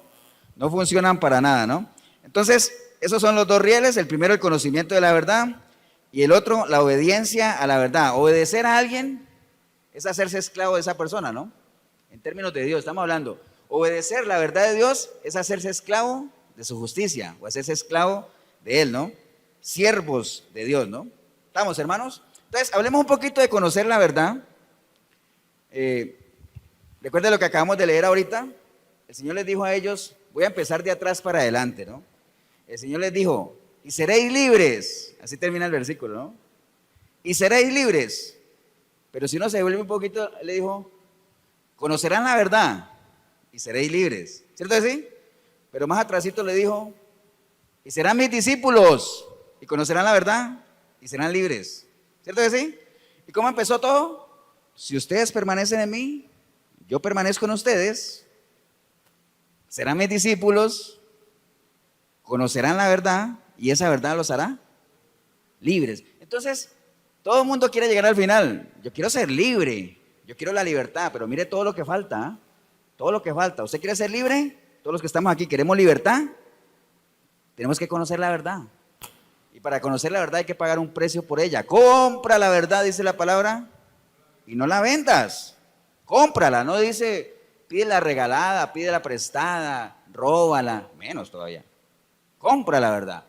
Speaker 1: funcionan para nada, ¿no? Entonces, esos son los dos rieles: el primero, el conocimiento de la verdad, y el otro, la obediencia a la verdad. Obedecer a alguien es hacerse esclavo de esa persona, ¿no? En términos de Dios estamos hablando. Obedecer la verdad de Dios es hacerse esclavo de su justicia, o hacerse esclavo de Él, ¿no? Siervos de Dios, ¿no? ¿Estamos, hermanos? Entonces, hablemos un poquito de conocer la verdad. Recuerden lo que acabamos de leer ahorita. El Señor les dijo a ellos, voy a empezar de atrás para adelante, ¿no? El Señor les dijo, y seréis libres. Así termina el versículo, ¿no? Y seréis libres. Pero si uno se vuelve un poquito, le dijo, conocerán la verdad y seréis libres. ¿Cierto que sí? Pero más atrásito le dijo, y serán mis discípulos y conocerán la verdad y serán libres. ¿Cierto que sí? ¿Y cómo empezó todo? Si ustedes permanecen en mí, yo permanezco en ustedes, serán mis discípulos, conocerán la verdad y esa verdad los hará libres. Entonces, todo el mundo quiere llegar al final. Yo quiero ser libre, yo quiero la libertad, pero mire todo lo que falta, ¿eh? Todo lo que falta. ¿Usted quiere ser libre? Todos los que estamos aquí queremos libertad. Tenemos que conocer la verdad. Y para conocer la verdad hay que pagar un precio por ella. Compra la verdad, dice la palabra, y no la vendas. Cómprala, no dice pídela regalada, pídela prestada, róbala, menos todavía. Compra la verdad.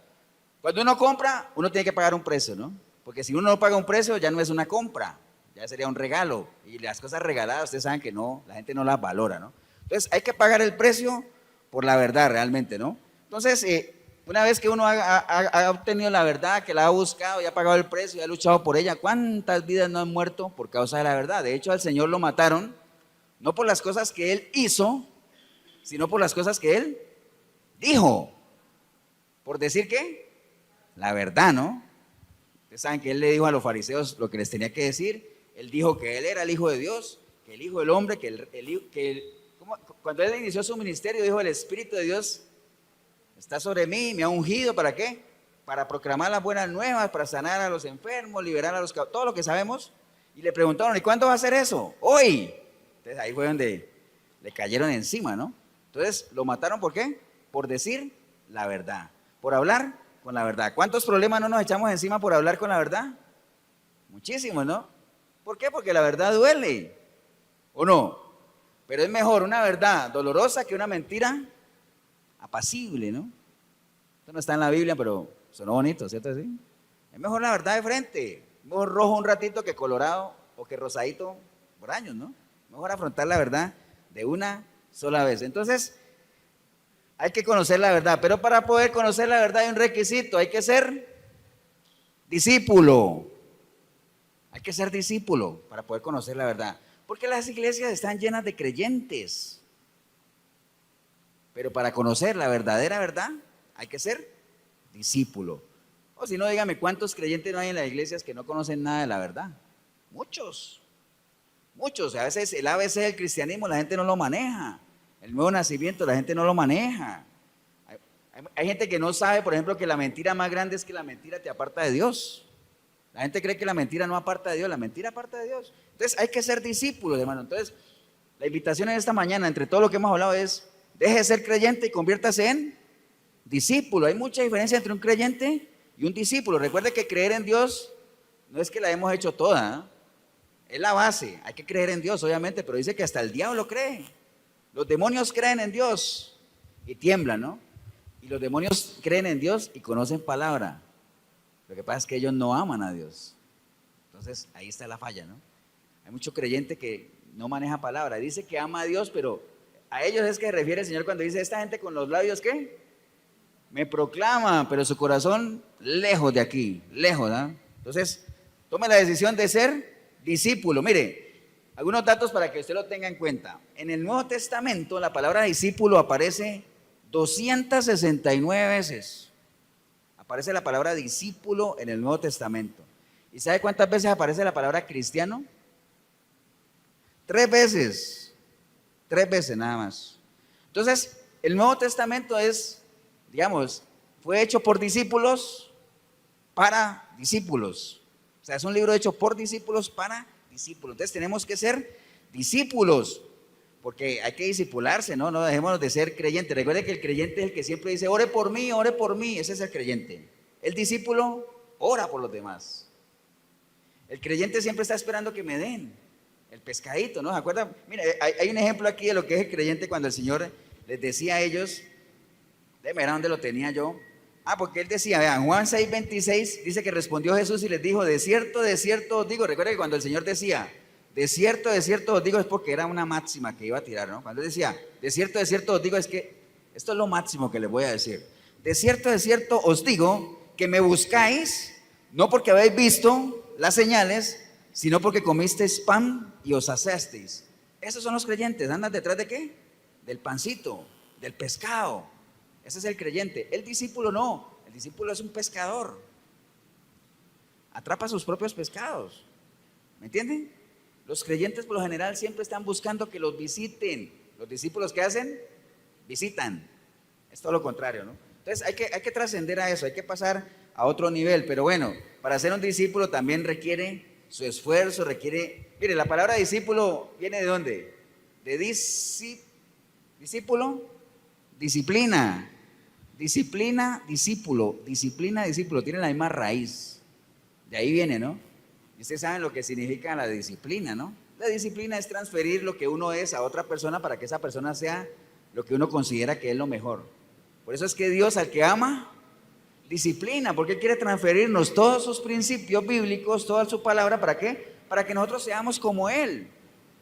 Speaker 1: Cuando uno compra, uno tiene que pagar un precio, ¿no? Porque si uno no paga un precio, ya no es una compra, ya sería un regalo. Y las cosas regaladas, ustedes saben que no, la gente no las valora, ¿no? Entonces hay que pagar el precio por la verdad realmente, ¿no? Entonces, una vez que uno ha obtenido la verdad, que la ha buscado y ha pagado el precio y ha luchado por ella, ¿cuántas vidas no han muerto por causa de la verdad? De hecho, al Señor lo mataron, no por las cosas que Él hizo, sino por las cosas que Él dijo. ¿Por decir qué? La verdad, ¿no? Ustedes saben que Él le dijo a los fariseos lo que les tenía que decir. Él dijo que Él era el Hijo de Dios, que el Hijo del Hombre, cuando Él inició su ministerio, dijo, el Espíritu de Dios está sobre mí, me ha ungido, ¿para qué? Para proclamar las buenas nuevas, para sanar a los enfermos, liberar a los cautivos, todo lo que sabemos. Y le preguntaron, ¿y cuándo va a hacer eso? Hoy. Entonces ahí fue donde le cayeron encima, ¿no? Entonces lo mataron, ¿por qué? Por decir la verdad, por hablar con la verdad. ¿Cuántos problemas no nos echamos encima por hablar con la verdad? Muchísimos, ¿no? ¿Por qué? Porque la verdad duele, ¿o no? Pero es mejor una verdad dolorosa que una mentira apacible, ¿no? Esto no está en la Biblia, pero sonó bonito, ¿cierto? ¿Sí? Es mejor la verdad de frente, es mejor rojo un ratito que colorado o que rosadito por años, ¿no? Mejor afrontar la verdad de una sola vez. Entonces, hay que conocer la verdad, pero para poder conocer la verdad hay un requisito, hay que ser discípulo. Hay que ser discípulo para poder conocer la verdad, porque las iglesias están llenas de creyentes. Pero para conocer la verdadera verdad hay que ser discípulo. O si no, dígame, ¿cuántos creyentes no hay en las iglesias que no conocen nada de la verdad? Muchos. Muchos. A veces el ABC del cristianismo la gente no lo maneja. El nuevo nacimiento la gente no lo maneja. Hay gente que no sabe, por ejemplo, que la mentira más grande es que la mentira te aparta de Dios. La gente cree que la mentira no aparta de Dios, la mentira aparta de Dios. Entonces hay que ser discípulos, hermano. Entonces, la invitación en esta mañana, entre todo lo que hemos hablado, es: deje de ser creyente y conviértase en discípulo. Hay mucha diferencia entre un creyente y un discípulo. Recuerde que creer en Dios no es que la hemos hecho toda, ¿eh? Es la base. Hay que creer en Dios, obviamente, pero dice que hasta el diablo cree. Los demonios creen en Dios y tiemblan, ¿no? Y los demonios creen en Dios y conocen palabra. Lo que pasa es que ellos no aman a Dios. Entonces, ahí está la falla, ¿no? Hay mucho creyente que no maneja palabra. Dice que ama a Dios, pero a ellos es que se refiere el Señor cuando dice, esta gente con los labios, ¿qué? Me proclama, pero su corazón lejos de aquí, lejos, ¿no? Entonces, tome la decisión de ser discípulo. Mire, algunos datos para que usted lo tenga en cuenta. En el Nuevo Testamento, la palabra discípulo aparece 269 veces. Aparece la palabra discípulo en el Nuevo Testamento. ¿Y sabe cuántas veces aparece la palabra cristiano? 3 veces. 3 veces nada más. Entonces, el Nuevo Testamento es, digamos, fue hecho por discípulos para discípulos. O sea, es un libro hecho por discípulos para discípulos. Entonces tenemos que ser discípulos, porque hay que discipularse, ¿no? No dejémonos de ser creyentes. Recuerde que el creyente es el que siempre dice, ore por mí, ese es el creyente. El discípulo ora por los demás. El creyente siempre está esperando que me den el pescadito, ¿no? ¿Se acuerdan? Mira, hay un ejemplo aquí de lo que es el creyente cuando el Señor les decía a ellos, déjame ver dónde lo tenía yo. Porque él decía, vean, Juan 6:26 dice que respondió Jesús y les dijo, de cierto os digo. Recuerden que cuando el Señor decía, de cierto os digo, es porque era una máxima que iba a tirar, ¿no? Cuando él decía, de cierto os digo, es que esto es lo máximo que les voy a decir. De cierto os digo que me buscáis, no porque habéis visto las señales, sino porque comisteis pan y os saciasteis. Esos son los creyentes. ¿Andan detrás de qué? Del pancito, del pescado. Ese es el creyente. El discípulo no. El discípulo es un pescador. Atrapa sus propios pescados. ¿Me entienden? Los creyentes por lo general siempre están buscando que los visiten. Los discípulos, ¿qué hacen? Visitan. Es todo lo contrario, ¿no? Entonces hay que trascender a eso, hay que pasar a otro nivel. Pero bueno, para ser un discípulo también requiere su esfuerzo, mire, la palabra discípulo viene ¿de dónde? De discípulo, disciplina, discípulo, tiene la misma raíz. De ahí viene, ¿no? Y ustedes saben lo que significa la disciplina, ¿no? La disciplina es transferir lo que uno es a otra persona para que esa persona sea lo que uno considera que es lo mejor. Por eso es que Dios al que ama, disciplina, porque quiere transferirnos todos sus principios bíblicos, toda su palabra, ¿para qué? Para que nosotros seamos como Él,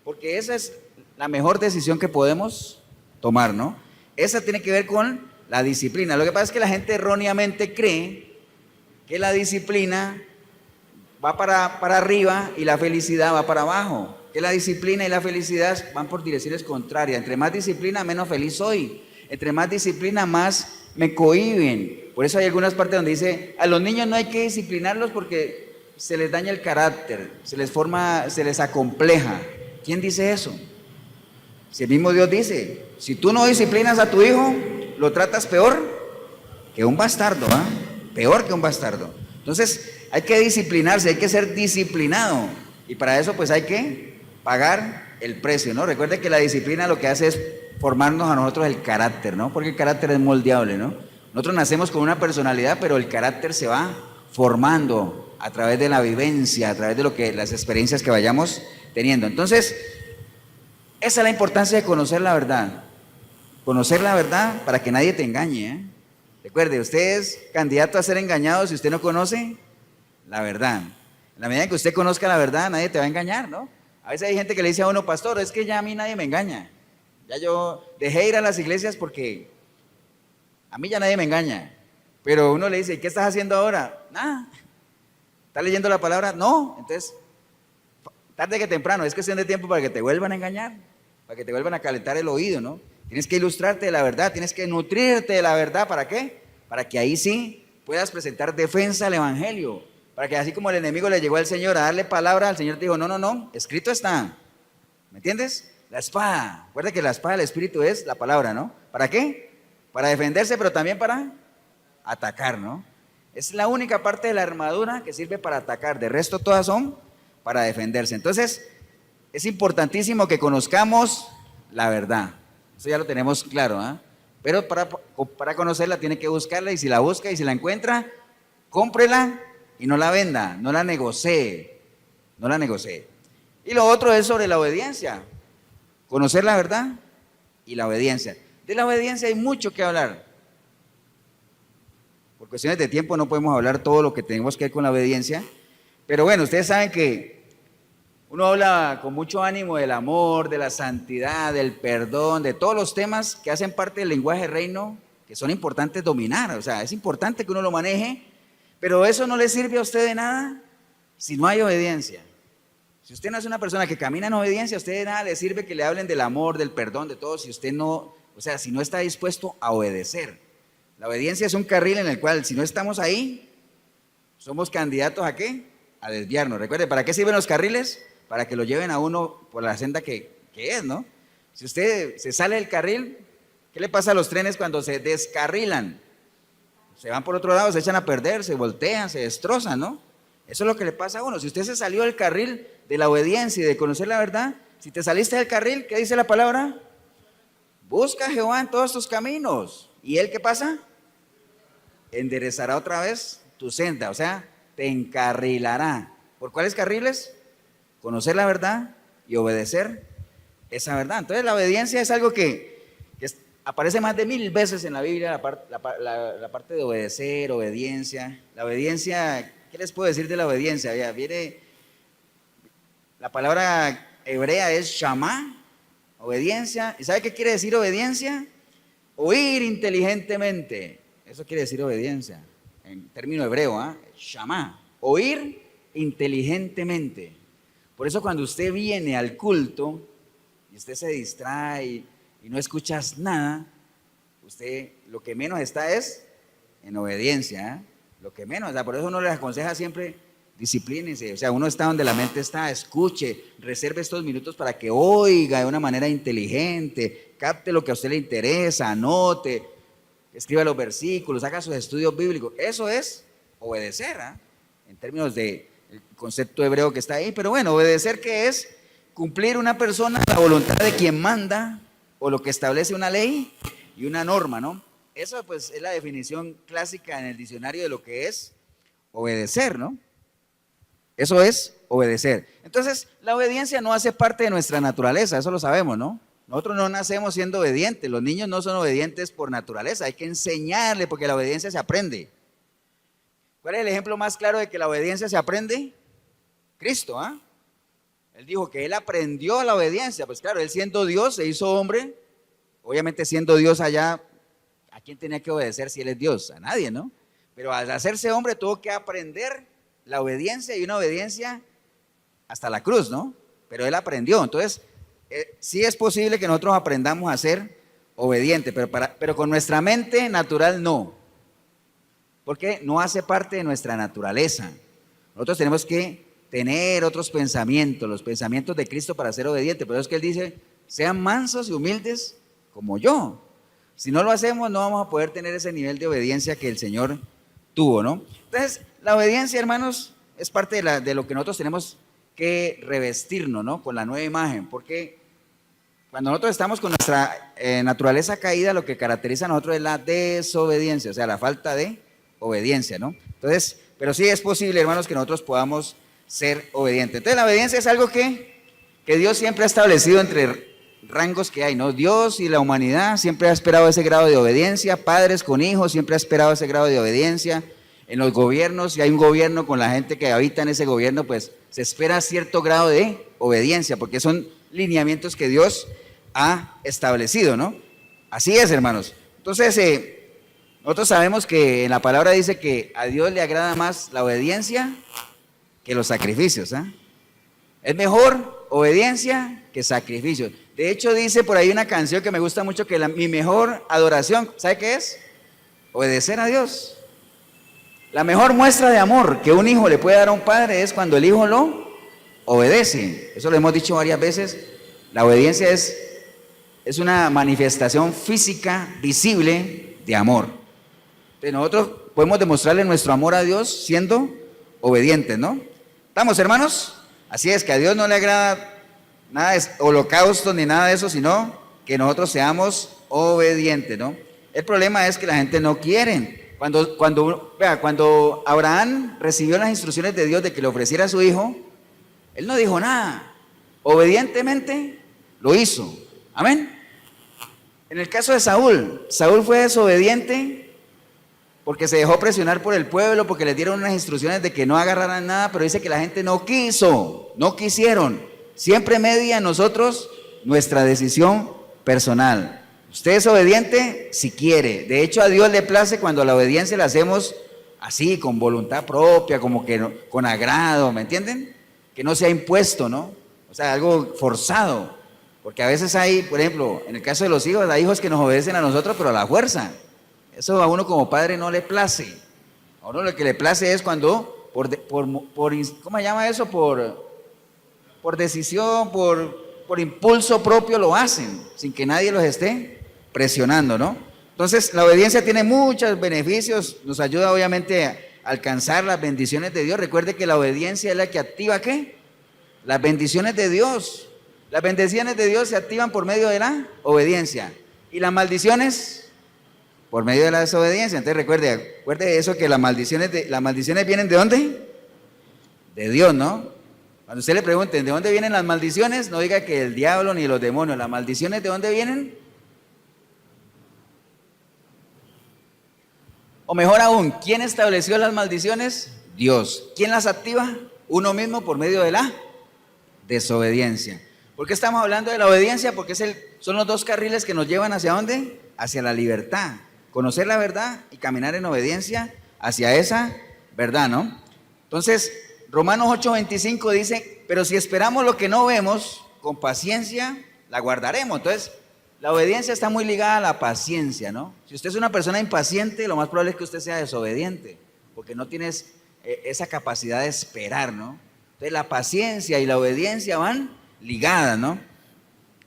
Speaker 1: porque esa es la mejor decisión que podemos tomar, ¿no? Esa tiene que ver con la disciplina. Lo que pasa es que la gente erróneamente cree que la disciplina va para arriba y la felicidad va para abajo, que la disciplina y la felicidad van por direcciones contrarias. Entre más disciplina, menos feliz soy. Entre más disciplina, más me cohíben. Por eso hay algunas partes donde dice, a los niños no hay que disciplinarlos porque se les daña el carácter, se les acompleja. ¿Quién dice eso? Si el mismo Dios dice, si tú no disciplinas a tu hijo, lo tratas peor que un bastardo, ¿ah? Peor que un bastardo. Entonces hay que disciplinarse, hay que ser disciplinado. Y para eso pues hay que pagar el precio, ¿no? Recuerde que la disciplina lo que hace es formarnos a nosotros el carácter, ¿no? Porque el carácter es moldeable, ¿no? Nosotros nacemos con una personalidad, pero el carácter se va formando a través de la vivencia, a través de las experiencias que vayamos teniendo. Entonces, esa es la importancia de conocer la verdad. Conocer la verdad para que nadie te engañe, ¿eh? Recuerde, usted es candidato a ser engañado si usted no conoce la verdad. En la medida que usted conozca la verdad, nadie te va a engañar, ¿no? A veces hay gente que le dice a uno, pastor, es que ya a mí nadie me engaña. Ya yo dejé ir a las iglesias porque a mí ya nadie me engaña. Pero uno le dice, ¿qué estás haciendo ahora? Nada. ¿Estás leyendo la palabra? No. Entonces, tarde que temprano, es cuestión de tiempo para que te vuelvan a engañar, para que te vuelvan a calentar el oído, ¿no? Tienes que ilustrarte de la verdad, tienes que nutrirte de la verdad. ¿Para qué? Para que ahí sí puedas presentar defensa al evangelio. Para que así como el enemigo le llegó al Señor a darle palabra, el Señor te dijo, no, escrito está. ¿Me entiendes? La espada. Recuerda que la espada del Espíritu es la palabra, ¿no? ¿Para qué? Para defenderse, pero también para atacar, ¿no? Es la única parte de la armadura que sirve para atacar. De resto todas son para defenderse. Entonces, es importantísimo que conozcamos la verdad. Eso ya lo tenemos claro, ¿eh? Pero para conocerla tiene que buscarla, y si la busca y si la encuentra, cómprela y no la venda, no la negocie. Y lo otro es sobre la obediencia. Conocer la verdad y la obediencia. De la obediencia hay mucho que hablar. Por cuestiones de tiempo no podemos hablar todo lo que tenemos que ver con la obediencia. Pero bueno, ustedes saben que uno habla con mucho ánimo del amor, de la santidad, del perdón, de todos los temas que hacen parte del lenguaje reino, que son importantes dominar. O sea, es importante que uno lo maneje, pero eso no le sirve a usted de nada si no hay obediencia. Si usted no es una persona que camina en obediencia, a usted de nada le sirve que le hablen del amor, del perdón, de todo, si usted no, o sea, si no está dispuesto a obedecer. La obediencia es un carril en el cual, si no estamos ahí, somos candidatos ¿a qué? A desviarnos. Recuerde, ¿para qué sirven los carriles? Para que lo lleven a uno por la senda que es, ¿no? Si usted se sale del carril, ¿Qué le pasa a los trenes cuando se descarrilan? Se van por otro lado, se echan a perder, se voltean, se destrozan, ¿no? Eso es lo que le pasa a uno. Si usted se salió del carril de la obediencia y de conocer la verdad, si te saliste del carril, ¿qué dice la palabra? Busca a Jehová en todos tus caminos. ¿Y él qué pasa? Enderezará otra vez tu senda, o sea, te encarrilará. ¿Por cuáles carriles? Conocer la verdad y obedecer esa verdad. Entonces la obediencia es algo que aparece más de 1000 veces en la Biblia, la parte de obedecer, obediencia. La obediencia, ¿qué les puedo decir de la obediencia? Ya, viene, la palabra hebrea es shamá, obediencia. ¿Y sabe qué quiere decir obediencia? Oír inteligentemente. Eso quiere decir obediencia, en término hebreo, shamá, oír inteligentemente. Por eso cuando usted viene al culto y usted se distrae y no escuchas nada, usted lo que menos está es en obediencia, lo que menos, por eso uno les aconseja siempre, disciplínense, o sea, uno está donde la mente está, escuche, reserve estos minutos para que oiga de una manera inteligente, capte lo que a usted le interesa, anote, escriba los versículos, haga sus estudios bíblicos. Eso es obedecer, en términos del concepto hebreo que está ahí. Pero bueno, obedecer, ¿qué es? Cumplir una persona la voluntad de quien manda o lo que establece una ley y una norma, ¿no? Eso pues es la definición clásica en el diccionario de lo que es obedecer, ¿no? Eso es obedecer. Entonces, la obediencia no hace parte de nuestra naturaleza, eso lo sabemos, ¿no? Nosotros no nacemos siendo obedientes, los niños no son obedientes por naturaleza, hay que enseñarle porque la obediencia se aprende. ¿Cuál es el ejemplo más claro de que la obediencia se aprende? Cristo, Él dijo que Él aprendió la obediencia, pues claro, Él siendo Dios se hizo hombre, obviamente siendo Dios allá, ¿a quién tenía que obedecer si Él es Dios? A nadie, ¿no? Pero al hacerse hombre tuvo que aprender la obediencia y una obediencia hasta la cruz, ¿no? Pero Él aprendió, entonces sí es posible que nosotros aprendamos a ser obedientes, pero con nuestra mente natural no, porque no hace parte de nuestra naturaleza. Nosotros tenemos que tener otros pensamientos, los pensamientos de Cristo para ser obedientes. Por eso es que Él dice, sean mansos y humildes como yo. Si no lo hacemos, no vamos a poder tener ese nivel de obediencia que el Señor tuvo, ¿no? Entonces, la obediencia, hermanos, es parte de lo que nosotros tenemos que revestirnos, ¿no? Con la nueva imagen, porque cuando nosotros estamos con nuestra naturaleza caída, lo que caracteriza a nosotros es la desobediencia, o sea, la falta de obediencia, ¿no? Entonces, pero sí es posible, hermanos, que nosotros podamos ser obedientes. Entonces, la obediencia es algo que Dios siempre ha establecido entre rangos que hay, ¿no? Dios y la humanidad siempre ha esperado ese grado de obediencia, padres con hijos siempre ha esperado ese grado de obediencia. En los gobiernos, si hay un gobierno con la gente que habita en ese gobierno, pues se espera cierto grado de obediencia, porque son lineamientos que Dios ha establecido, ¿no? Así es, hermanos. Entonces, nosotros sabemos que en la palabra dice que a Dios le agrada más la obediencia que los sacrificios, Es mejor obediencia que sacrificios. De hecho, dice por ahí una canción que me gusta mucho, que mi mejor adoración, ¿sabe qué es? Obedecer a Dios. La mejor muestra de amor que un hijo le puede dar a un padre es cuando el hijo lo obedece. Eso lo hemos dicho varias veces. La obediencia es una manifestación física, visible de amor. Entonces nosotros podemos demostrarle nuestro amor a Dios siendo obedientes, ¿no? ¿Estamos, hermanos? Así es, que a Dios no le agrada nada de holocaustos ni nada de eso, sino que nosotros seamos obedientes, ¿no? El problema es que la gente no quiere. Cuando Abraham recibió las instrucciones de Dios de que le ofreciera a su hijo, él no dijo nada, obedientemente lo hizo, amén. En el caso de Saúl fue desobediente porque se dejó presionar por el pueblo, porque le dieron unas instrucciones de que no agarraran nada, pero dice que la gente no quisieron, siempre media en nosotros nuestra decisión personal. Usted es obediente si quiere. De hecho, a Dios le place cuando la obediencia la hacemos así, con voluntad propia, como que con agrado, ¿me entienden? Que no sea impuesto, ¿no? O sea, algo forzado. Porque a veces hay, por ejemplo, en el caso de los hijos, hay hijos que nos obedecen a nosotros, pero a la fuerza. Eso a uno como padre no le place. A uno lo que le place es cuando, ¿cómo se llama eso? Por decisión, por impulso propio lo hacen, sin que nadie los esté presionando, ¿no? Entonces, la obediencia tiene muchos beneficios, nos ayuda obviamente a alcanzar las bendiciones de Dios. Recuerde que la obediencia es la que activa, ¿qué? Las bendiciones de Dios. Las bendiciones de Dios se activan por medio de la obediencia. ¿Y las maldiciones? Por medio de la desobediencia. Entonces recuerde eso, que las maldiciones vienen ¿de dónde? De Dios, ¿no? Cuando usted le pregunten ¿de dónde vienen las maldiciones? No diga que el diablo ni los demonios. ¿Las maldiciones de dónde vienen? O mejor aún, ¿quién estableció las maldiciones? Dios. ¿Quién las activa? Uno mismo por medio de la desobediencia. ¿Por qué estamos hablando de la obediencia? Porque son los dos carriles que nos llevan ¿hacia dónde? Hacia la libertad. Conocer la verdad y caminar en obediencia hacia esa verdad, ¿no? Entonces, Romanos 8:25 dice, pero si esperamos lo que no vemos, con paciencia la guardaremos. Entonces, la obediencia está muy ligada a la paciencia, ¿no? Si usted es una persona impaciente, lo más probable es que usted sea desobediente, porque no tienes esa capacidad de esperar, ¿no? Entonces, la paciencia y la obediencia van ligadas, ¿no?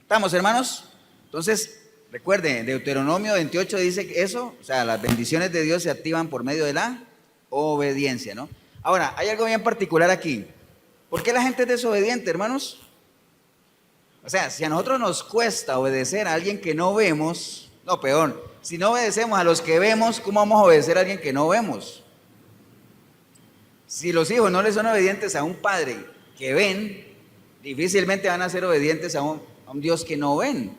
Speaker 1: ¿Estamos, hermanos? Entonces, recuerden, Deuteronomio 28 dice que eso, o sea, las bendiciones de Dios se activan por medio de la obediencia, ¿no? Ahora, hay algo bien particular aquí. ¿Por qué la gente es desobediente, hermanos? O sea, si a nosotros nos cuesta obedecer a alguien que no vemos, no, peor, si no obedecemos a los que vemos, ¿cómo vamos a obedecer a alguien que no vemos? Si los hijos no le son obedientes a un padre que ven, difícilmente van a ser obedientes a un Dios que no ven.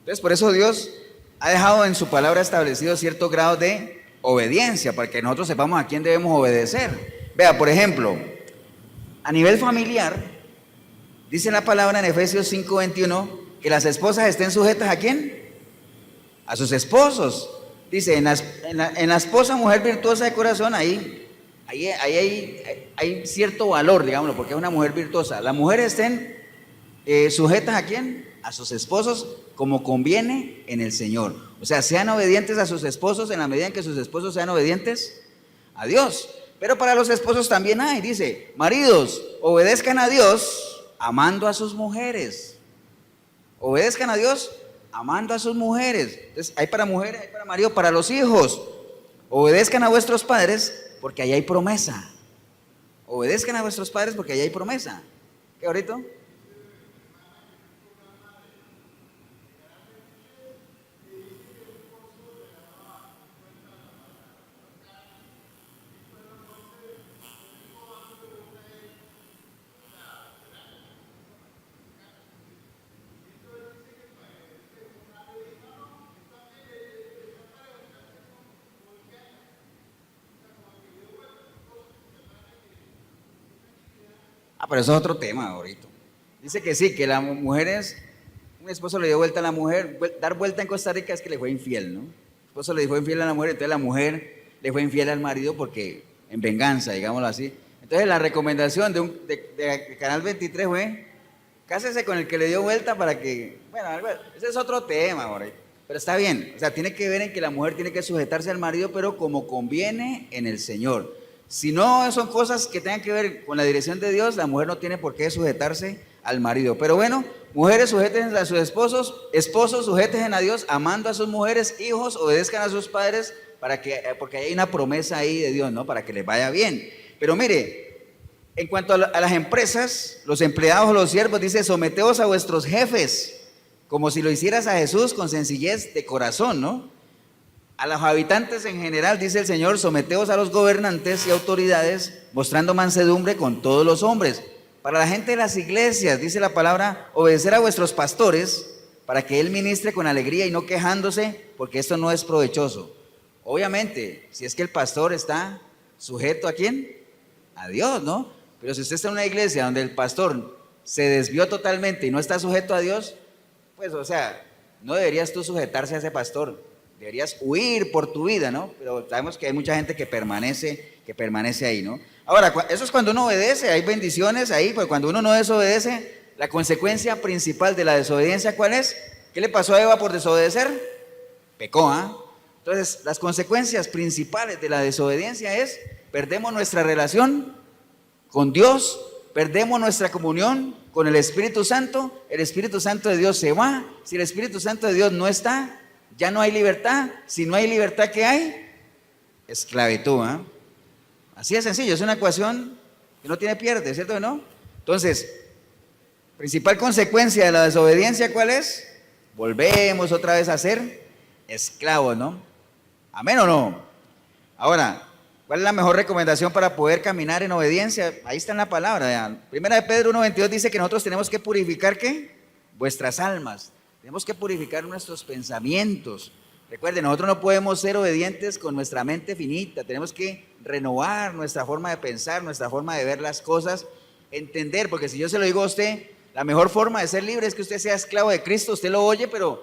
Speaker 1: Entonces, por eso Dios ha dejado en su palabra establecido cierto grado de obediencia, para que nosotros sepamos a quién debemos obedecer. Vea, por ejemplo, a nivel familiar, dice la palabra en Efesios 5:21 que las esposas estén sujetas ¿a quién? A sus esposos. Dice, en la esposa, mujer virtuosa de corazón, ahí hay cierto valor, digámoslo, porque es una mujer virtuosa. Las mujeres estén sujetas ¿a quién? A sus esposos, como conviene en el Señor. O sea, sean obedientes a sus esposos en la medida en que sus esposos sean obedientes a Dios. Pero para los esposos también hay, dice, maridos, obedezcan a Dios amando a sus mujeres. Obedezcan a Dios amando a sus mujeres. Entonces, hay para mujeres, hay para maridos, para los hijos. Obedezcan a vuestros padres porque ahí hay promesa. Obedezcan a vuestros padres porque ahí hay promesa. ¿Qué ahorita? Pero eso es otro tema ahorita. Dice que sí, que las mujeres, un esposo le dio vuelta a la mujer. Dar vuelta en Costa Rica es que le fue infiel, ¿no? El esposo le fue infiel a la mujer, entonces la mujer le fue infiel al marido porque en venganza, digámoslo así. Entonces la recomendación de Canal 23 fue, cásese con el que le dio vuelta para que, bueno, ese es otro tema ahorita. Pero está bien, o sea, tiene que ver en que la mujer tiene que sujetarse al marido, pero como conviene en el Señor. Si no son cosas que tengan que ver con la dirección de Dios, la mujer no tiene por qué sujetarse al marido. Pero bueno, mujeres sujeten a sus esposos, esposos sujeten a Dios, amando a sus mujeres, hijos obedezcan a sus padres, porque hay una promesa ahí de Dios, ¿no? Para que les vaya bien. Pero mire, en cuanto a las empresas, los empleados, los siervos, dice, someteos a vuestros jefes, como si lo hicieras a Jesús con sencillez de corazón, ¿no? A los habitantes en general, dice el Señor, someteos a los gobernantes y autoridades, mostrando mansedumbre con todos los hombres. Para la gente de las iglesias, dice la palabra, obedecer a vuestros pastores, para que Él ministre con alegría y no quejándose, porque esto no es provechoso. Obviamente, si es que el pastor está sujeto ¿a quién? A Dios, ¿no? Pero si usted está en una iglesia donde el pastor se desvió totalmente y no está sujeto a Dios, pues, o sea, no deberías tú sujetarse a ese pastor. Deberías huir por tu vida, ¿no? Pero sabemos que hay mucha gente que permanece ahí, ¿no? Ahora, eso es cuando uno obedece, hay bendiciones ahí, pero cuando uno no desobedece, la consecuencia principal de la desobediencia, ¿cuál es? ¿Qué le pasó a Eva por desobedecer? Pecó, ¿ah? Entonces, las consecuencias principales de la desobediencia es, perdemos nuestra relación con Dios, perdemos nuestra comunión con el Espíritu Santo de Dios se va. Si el Espíritu Santo de Dios no está, ya no hay libertad. Si no hay libertad, ¿qué hay? Esclavitud, ¿eh? Así de sencillo, es una ecuación que no tiene pierde, ¿cierto o no? Entonces, principal consecuencia de la desobediencia, ¿cuál es? Volvemos otra vez a ser esclavos, ¿no? ¿Amén o no? Ahora, ¿cuál es la mejor recomendación para poder caminar en obediencia? Ahí está en la palabra. Vean. Primera de Pedro 1:22 dice que nosotros tenemos que purificar, ¿qué? Vuestras almas. Tenemos que purificar nuestros pensamientos. Recuerden, nosotros no podemos ser obedientes con nuestra mente finita. Tenemos que renovar nuestra forma de pensar, nuestra forma de ver las cosas, entender, porque si yo se lo digo a usted, la mejor forma de ser libre es que usted sea esclavo de Cristo. Usted lo oye, pero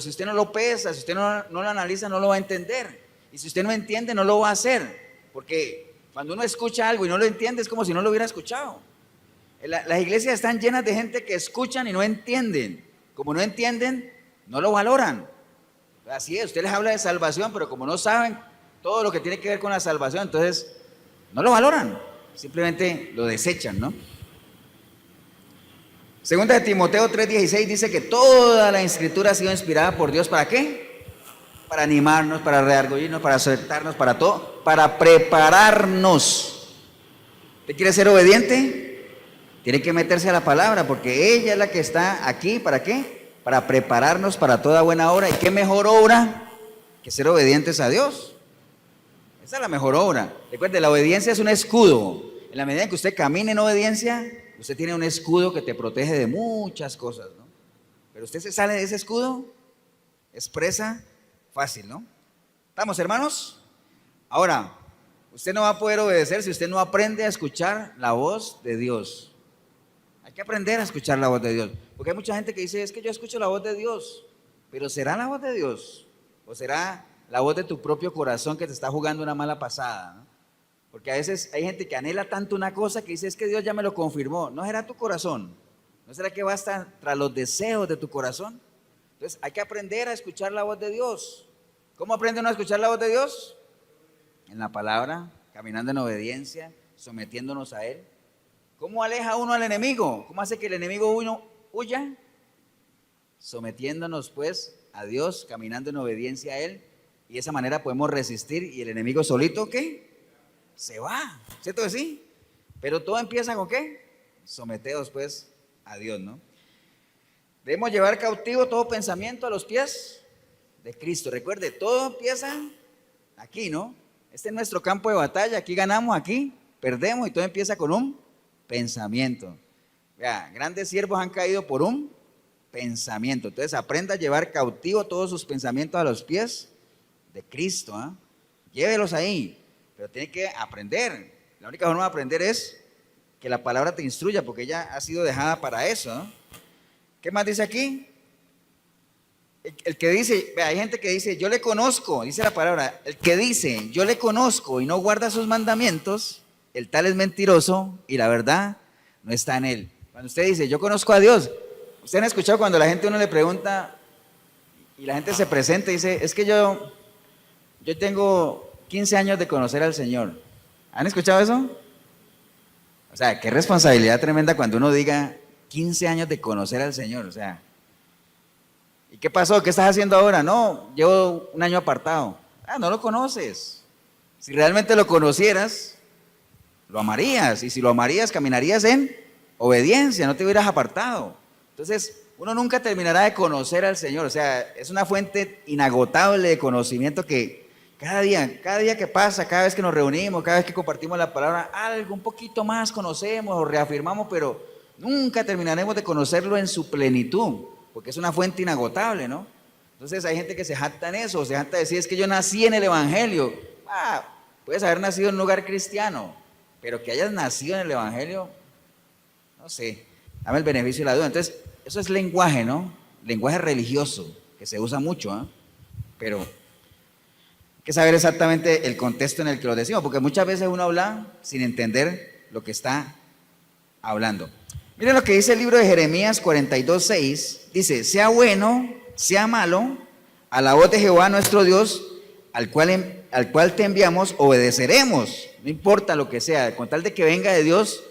Speaker 1: si usted no lo pesa, si usted no lo analiza, no lo va a entender. Y si usted no entiende, no lo va a hacer. Porque cuando uno escucha algo y no lo entiende, es como si no lo hubiera escuchado. Las iglesias están llenas de gente que escuchan y no entienden. Como no entienden, no lo valoran. Así es, usted les habla de salvación, pero como no saben todo lo que tiene que ver con la salvación, entonces no lo valoran. Simplemente lo desechan, ¿no? Segunda de Timoteo 3:16 dice que toda la escritura ha sido inspirada por Dios. ¿Para qué? Para animarnos, para redarguirnos, para acertarnos, para todo, para prepararnos. ¿Usted quiere ser obediente? Tiene que meterse a la palabra, porque ella es la que está aquí. ¿Para qué? Para prepararnos para toda buena obra. ¿Y qué mejor obra que ser obedientes a Dios? Esa es la mejor obra. Recuerde, la obediencia es un escudo. En la medida en que usted camine en obediencia, usted tiene un escudo que te protege de muchas cosas, ¿no? Pero usted se sale de ese escudo, es presa fácil, ¿no? ¿Estamos, hermanos? Ahora, usted no va a poder obedecer si usted no aprende a escuchar la voz de Dios. Hay que aprender a escuchar la voz de Dios. Porque hay mucha gente que dice, es que yo escucho la voz de Dios. Pero ¿será la voz de Dios? ¿O será la voz de tu propio corazón que te está jugando una mala pasada, ¿no? Porque a veces hay gente que anhela tanto una cosa que dice, es que Dios ya me lo confirmó. ¿No será tu corazón? ¿No será que vas tras los deseos de tu corazón? Entonces hay que aprender a escuchar la voz de Dios. ¿Cómo aprende uno a escuchar la voz de Dios? En la palabra, caminando en obediencia, sometiéndonos a Él. ¿Cómo aleja uno al enemigo? ¿Cómo hace que el enemigo huya? Sometiéndonos pues a Dios, caminando en obediencia a Él. Y de esa manera podemos resistir y el enemigo solito, ¿qué? Se va, ¿cierto que sí? Pero todo empieza con ¿qué? Someteos pues a Dios, ¿no? Debemos llevar cautivo todo pensamiento a los pies de Cristo. Recuerde, todo empieza aquí, ¿no? Este es nuestro campo de batalla, aquí ganamos, aquí perdemos y todo empieza con un pensamiento. Vea, grandes siervos han caído por un pensamiento. Entonces aprenda a llevar cautivo todos sus pensamientos a los pies de Cristo, ¿eh? Llévelos ahí. Pero tiene que aprender. La única forma de aprender es que la palabra te instruya, porque ella ha sido dejada para eso, ¿no? ¿Qué más dice aquí? El que dice, hay gente que dice, yo le conozco, dice la palabra, el que dice, yo le conozco y no guarda sus mandamientos, el tal es mentiroso y la verdad no está en él. Cuando usted dice, yo conozco a Dios, ¿ustedes han escuchado cuando la gente uno le pregunta y la gente se presenta y dice, es que yo tengo 15 años de conocer al Señor? ¿Han escuchado eso? O sea, qué responsabilidad tremenda cuando uno diga 15 años de conocer al Señor, o sea. ¿Y qué pasó? ¿Qué estás haciendo ahora? No, llevo un año apartado. Ah, no lo conoces. Si realmente lo conocieras, lo amarías. Y si lo amarías, caminarías en obediencia, no te hubieras apartado. Entonces, uno nunca terminará de conocer al Señor. O sea, es una fuente inagotable de conocimiento que cada día que pasa, cada vez que nos reunimos, cada vez que compartimos la palabra, algo un poquito más conocemos o reafirmamos, pero nunca terminaremos de conocerlo en su plenitud, porque es una fuente inagotable, ¿no? Entonces hay gente que se jacta en eso, se jacta de decir, es que yo nací en el Evangelio. Puedes haber nacido en un lugar cristiano, pero que hayas nacido en el Evangelio, no sé, dame el beneficio de la duda. Entonces, eso es lenguaje, ¿no? Lenguaje religioso, que se usa mucho, ¿eh? Pero hay que saber exactamente el contexto en el que lo decimos, porque muchas veces uno habla sin entender lo que está hablando. Miren lo que dice el libro de Jeremías 42:6, dice, sea bueno, sea malo, a la voz de Jehová nuestro Dios, al cual te enviamos, obedeceremos, no importa lo que sea, con tal de que venga de Dios,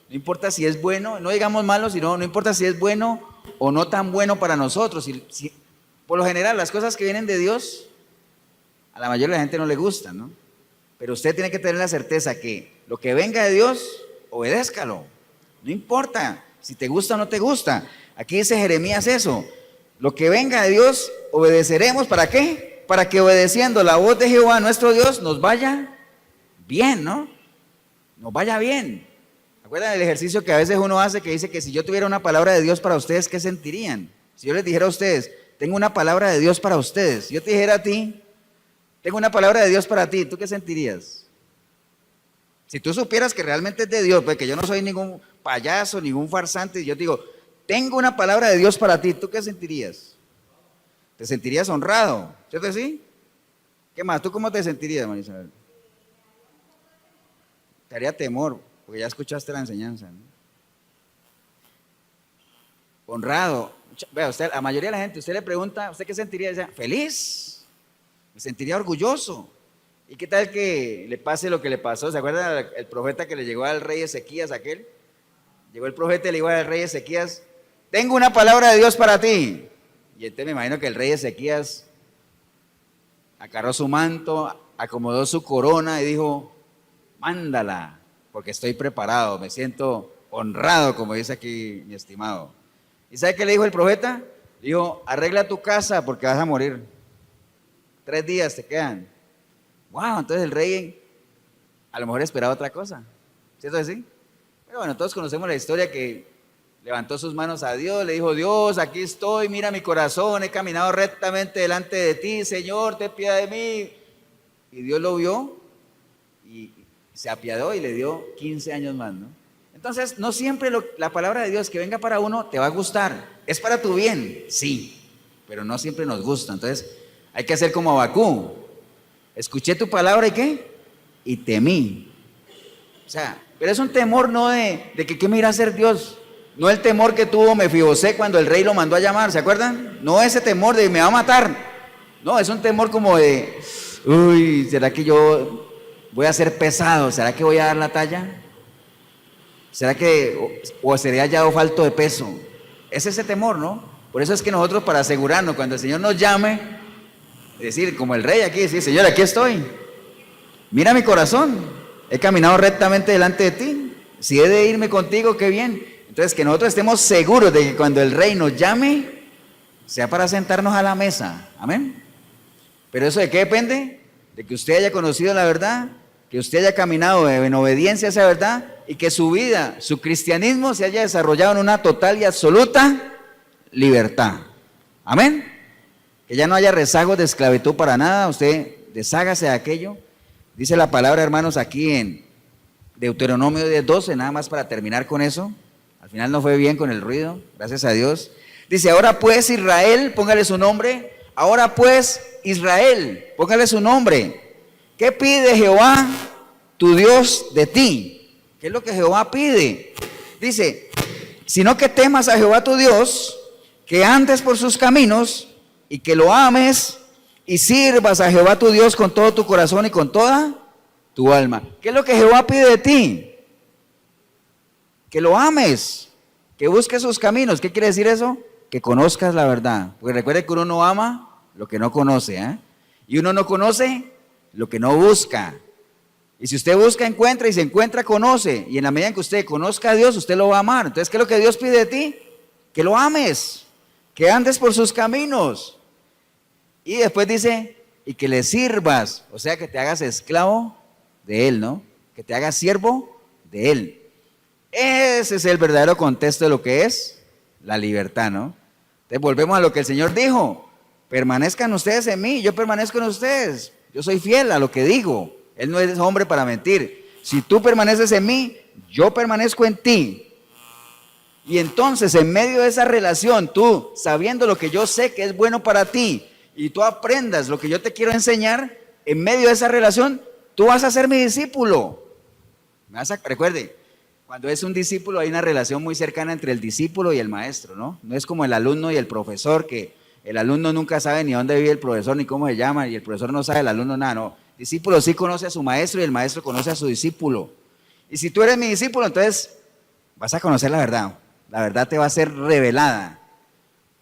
Speaker 1: no importa si es bueno, no digamos malo, sino no importa si es bueno o no tan bueno para nosotros, Por lo general, las cosas que vienen de Dios, a la mayoría de la gente no le gustan, ¿no? Pero usted tiene que tener la certeza que lo que venga de Dios, obedézcalo. No importa si te gusta o no te gusta. Aquí dice Jeremías eso. Lo que venga de Dios, obedeceremos. ¿Para qué? Para que obedeciendo la voz de Jehová, nuestro Dios, nos vaya bien, ¿no? Nos vaya bien. ¿Acuerdan del ejercicio que a veces uno hace que dice que si yo tuviera una palabra de Dios para ustedes, ¿qué sentirían? Si yo les dijera a ustedes, tengo una palabra de Dios para ustedes. Si yo te dijera a ti, tengo una palabra de Dios para ti, ¿tú qué sentirías? Si tú supieras que realmente es de Dios, porque yo no soy ningún payaso, ningún farsante, y yo te digo, tengo una palabra de Dios para ti, ¿tú qué sentirías? Te sentirías honrado, ¿cierto sí? ¿Qué más? ¿Tú cómo te sentirías, María Isabel? Te haría temor, porque ya escuchaste la enseñanza, ¿no? Honrado. Vea, usted, a la mayoría de la gente, usted le pregunta, ¿usted qué sentiría? Dice, feliz, me sentiría orgulloso. ¿Y qué tal que le pase lo que le pasó? ¿Se acuerdan el profeta que le llegó al rey Ezequías aquel? Llegó el profeta y le dijo al rey Ezequías, tengo una palabra de Dios para ti. Y entonces me imagino que el rey Ezequías agarró su manto, acomodó su corona y dijo, mándala, porque estoy preparado, me siento honrado, como dice aquí mi estimado. ¿Y sabe qué le dijo el profeta? Dijo, arregla tu casa porque vas a morir. 3 días te quedan. Wow, entonces el rey a lo mejor esperaba otra cosa, ¿cierto que sí? Pero bueno, todos conocemos la historia que levantó sus manos a Dios, le dijo, Dios, aquí estoy, mira mi corazón, he caminado rectamente delante de ti, Señor, ten piedad de mí. Y Dios lo vio y se apiadó y le dio 15 años más, ¿no? Entonces, no siempre la palabra de Dios que venga para uno te va a gustar. ¿Es para tu bien? Sí, pero no siempre nos gusta. Entonces, hay que hacer como Abacú. Escuché tu palabra y ¿qué? Y temí. O sea, pero es un temor no de que qué me irá a hacer Dios. No el temor que tuvo Mefibosé cuando el rey lo mandó a llamar, ¿se acuerdan? No ese temor de me va a matar. No, es un temor como de, uy, ¿será que yo voy a ser pesado? ¿Será que voy a dar la talla? ¿Será que, o sería ya falto de peso? Es ese temor, ¿no? Por eso es que nosotros, para asegurarnos, cuando el Señor nos llame, decir, como el rey aquí, decir, Señor, aquí estoy. Mira mi corazón, he caminado rectamente delante de ti. Si he de irme contigo, qué bien. Entonces, que nosotros estemos seguros de que cuando el rey nos llame, sea para sentarnos a la mesa. Amén. Pero eso ¿de qué depende? De que usted haya conocido la verdad, que usted haya caminado en obediencia a esa verdad y que su vida, su cristianismo se haya desarrollado en una total y absoluta libertad. Amén. Que ya no haya rezagos de esclavitud para nada, usted deshágase de aquello. Dice la palabra, hermanos, aquí en Deuteronomio 10:12, nada más para terminar con eso. Al final no fue bien con el ruido, gracias a Dios. Dice, ahora pues Israel, póngale su nombre. Ahora pues Israel, póngale su nombre. ¿Qué pide Jehová, tu Dios, de ti? ¿Qué es lo que Jehová pide? Dice, sino que temas a Jehová tu Dios, que andes por sus caminos y que lo ames y sirvas a Jehová tu Dios con todo tu corazón y con toda tu alma. ¿Qué es lo que Jehová pide de ti? Que lo ames, que busques sus caminos. ¿Qué quiere decir eso? Que conozcas la verdad. Porque recuerde que uno no ama lo que no conoce, ¿eh? Y uno no conoce lo que no busca. Y si usted busca, encuentra, y si encuentra, conoce. Y en la medida en que usted conozca a Dios, usted lo va a amar. Entonces, ¿qué es lo que Dios pide de ti? Que lo ames, que andes por sus caminos. Y después dice, y que le sirvas, o sea, que te hagas esclavo de Él, ¿no? Que te hagas siervo de Él. Ese es el verdadero contexto de lo que es la libertad, ¿no? Entonces volvemos a lo que el Señor dijo, permanezcan ustedes en mí, yo permanezco en ustedes, yo soy fiel a lo que digo, Él no es hombre para mentir. Si tú permaneces en mí, yo permanezco en ti. Y entonces en medio de esa relación, tú sabiendo lo que yo sé que es bueno para ti, y tú aprendas lo que yo te quiero enseñar, en medio de esa relación, tú vas a ser mi discípulo. Recuerde, cuando es un discípulo hay una relación muy cercana entre el discípulo y el maestro, ¿no? No es como el alumno y el profesor, que el alumno nunca sabe ni dónde vive el profesor ni cómo se llama, y el profesor no sabe, el alumno nada, no. El discípulo sí conoce a su maestro y el maestro conoce a su discípulo. Y si tú eres mi discípulo, entonces vas a conocer la verdad te va a ser revelada.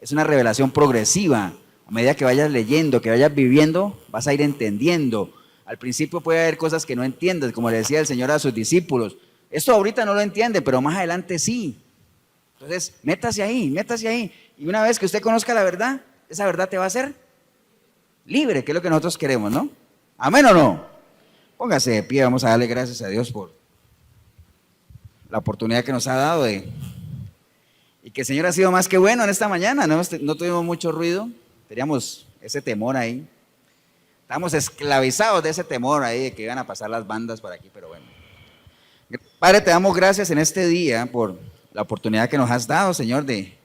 Speaker 1: Es una revelación progresiva. A medida que vayas leyendo, que vayas viviendo, vas a ir entendiendo. Al principio puede haber cosas que no entiendes, como le decía el Señor a sus discípulos. Esto ahorita no lo entiende, pero más adelante sí. Entonces, métase ahí, métase ahí. Y una vez que usted conozca la verdad, esa verdad te va a hacer libre, que es lo que nosotros queremos, ¿no? ¿Amén o no? Póngase de pie, vamos a darle gracias a Dios por la oportunidad que nos ha dado y que el Señor ha sido más que bueno en esta mañana. No tuvimos mucho ruido, teníamos ese temor ahí. Estábamos esclavizados de ese temor ahí de que iban a pasar las bandas por aquí, pero bueno. Padre, te damos gracias en este día por la oportunidad que nos has dado, Señor, de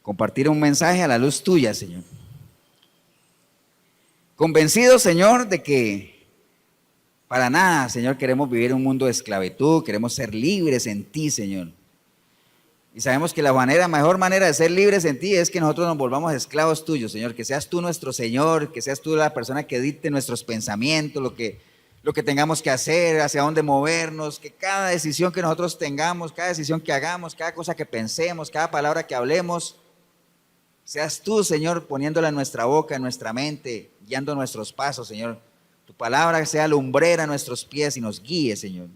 Speaker 1: compartir un mensaje a la luz tuya, Señor. Convencido, Señor, de que para nada, Señor, queremos vivir en un mundo de esclavitud, queremos ser libres en ti, Señor. Y sabemos que la mejor manera de ser libres en ti es que nosotros nos volvamos esclavos tuyos, Señor, que seas tú nuestro Señor, que seas tú la persona que dicte nuestros pensamientos, lo que tengamos que hacer, hacia dónde movernos, que cada decisión que nosotros tengamos, cada decisión que hagamos, cada cosa que pensemos, cada palabra que hablemos, seas tú, Señor, poniéndola en nuestra boca, en nuestra mente, guiando nuestros pasos, Señor. Tu palabra sea lumbrera a nuestros pies y nos guíe, Señor.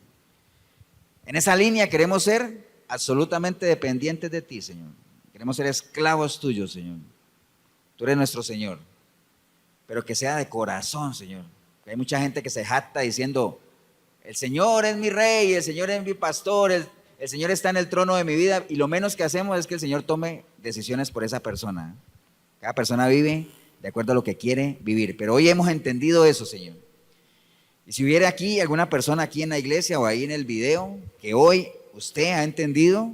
Speaker 1: En esa línea queremos ser absolutamente dependientes de ti, Señor. Queremos ser esclavos tuyos, Señor. Tú eres nuestro Señor, pero que sea de corazón, Señor. Hay mucha gente que se jacta diciendo, el Señor es mi rey, el Señor es mi pastor, el Señor está en el trono de mi vida, y lo menos que hacemos es que el Señor tome decisiones por esa persona. Cada persona vive de acuerdo a lo que quiere vivir, pero hoy hemos entendido eso, Señor. Y si hubiera aquí alguna persona aquí en la iglesia o ahí en el video que hoy usted ha entendido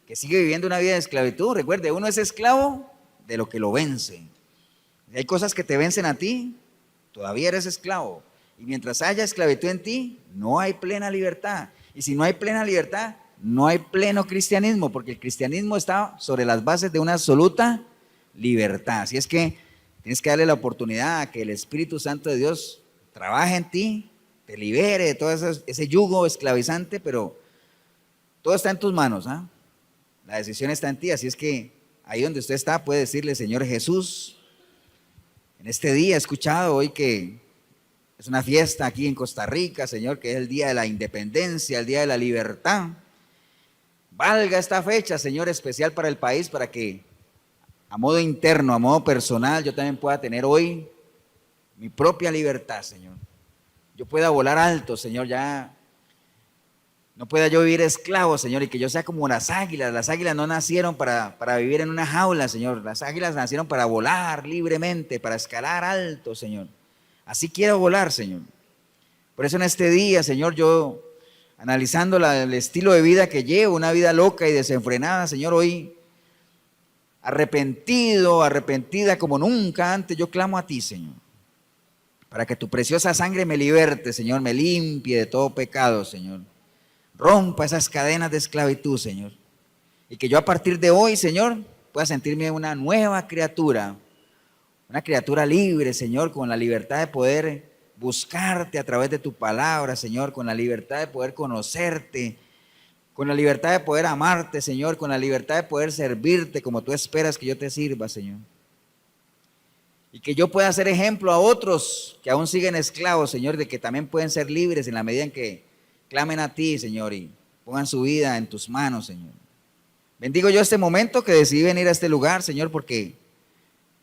Speaker 1: que sigue viviendo una vida de esclavitud, recuerde, uno es esclavo de lo que lo vence. Si hay cosas que te vencen a ti, todavía eres esclavo. Y mientras haya esclavitud en ti, no hay plena libertad. Y si no hay plena libertad, no hay pleno cristianismo, porque el cristianismo está sobre las bases de una absoluta libertad. Así es que tienes que darle la oportunidad a que el Espíritu Santo de Dios trabaje en ti, te libere de todo ese yugo esclavizante, pero todo está en tus manos, ¿ah? La decisión está en ti, así es que ahí donde usted está puede decirle, Señor Jesús, en este día he escuchado hoy que es una fiesta aquí en Costa Rica, Señor, que es el día de la independencia, el día de la libertad. Valga esta fecha, Señor, especial para el país, para que a modo interno, a modo personal, yo también pueda tener hoy mi propia libertad, Señor. Yo pueda volar alto, Señor, ya no pueda yo vivir esclavo, Señor, y que yo sea como las águilas. Las águilas no nacieron para vivir en una jaula, Señor. Las águilas nacieron para volar libremente, para escalar alto, Señor. Así quiero volar, Señor. Por eso en este día, Señor, yo analizando el estilo de vida que llevo, una vida loca y desenfrenada, Señor, hoy arrepentido, arrepentida como nunca antes, yo clamo a ti, Señor, para que tu preciosa sangre me liberte, Señor, me limpie de todo pecado, Señor. Rompa esas cadenas de esclavitud, Señor. Y que yo a partir de hoy, Señor, pueda sentirme una nueva criatura, una criatura libre, Señor, con la libertad de poder buscarte a través de tu palabra, Señor, con la libertad de poder conocerte, con la libertad de poder amarte, Señor, con la libertad de poder servirte como tú esperas que yo te sirva, Señor. Y que yo pueda ser ejemplo a otros que aún siguen esclavos, Señor, de que también pueden ser libres en la medida en que clamen a ti, Señor, y pongan su vida en tus manos, Señor. Bendigo yo este momento que decidí venir a este lugar, Señor, porque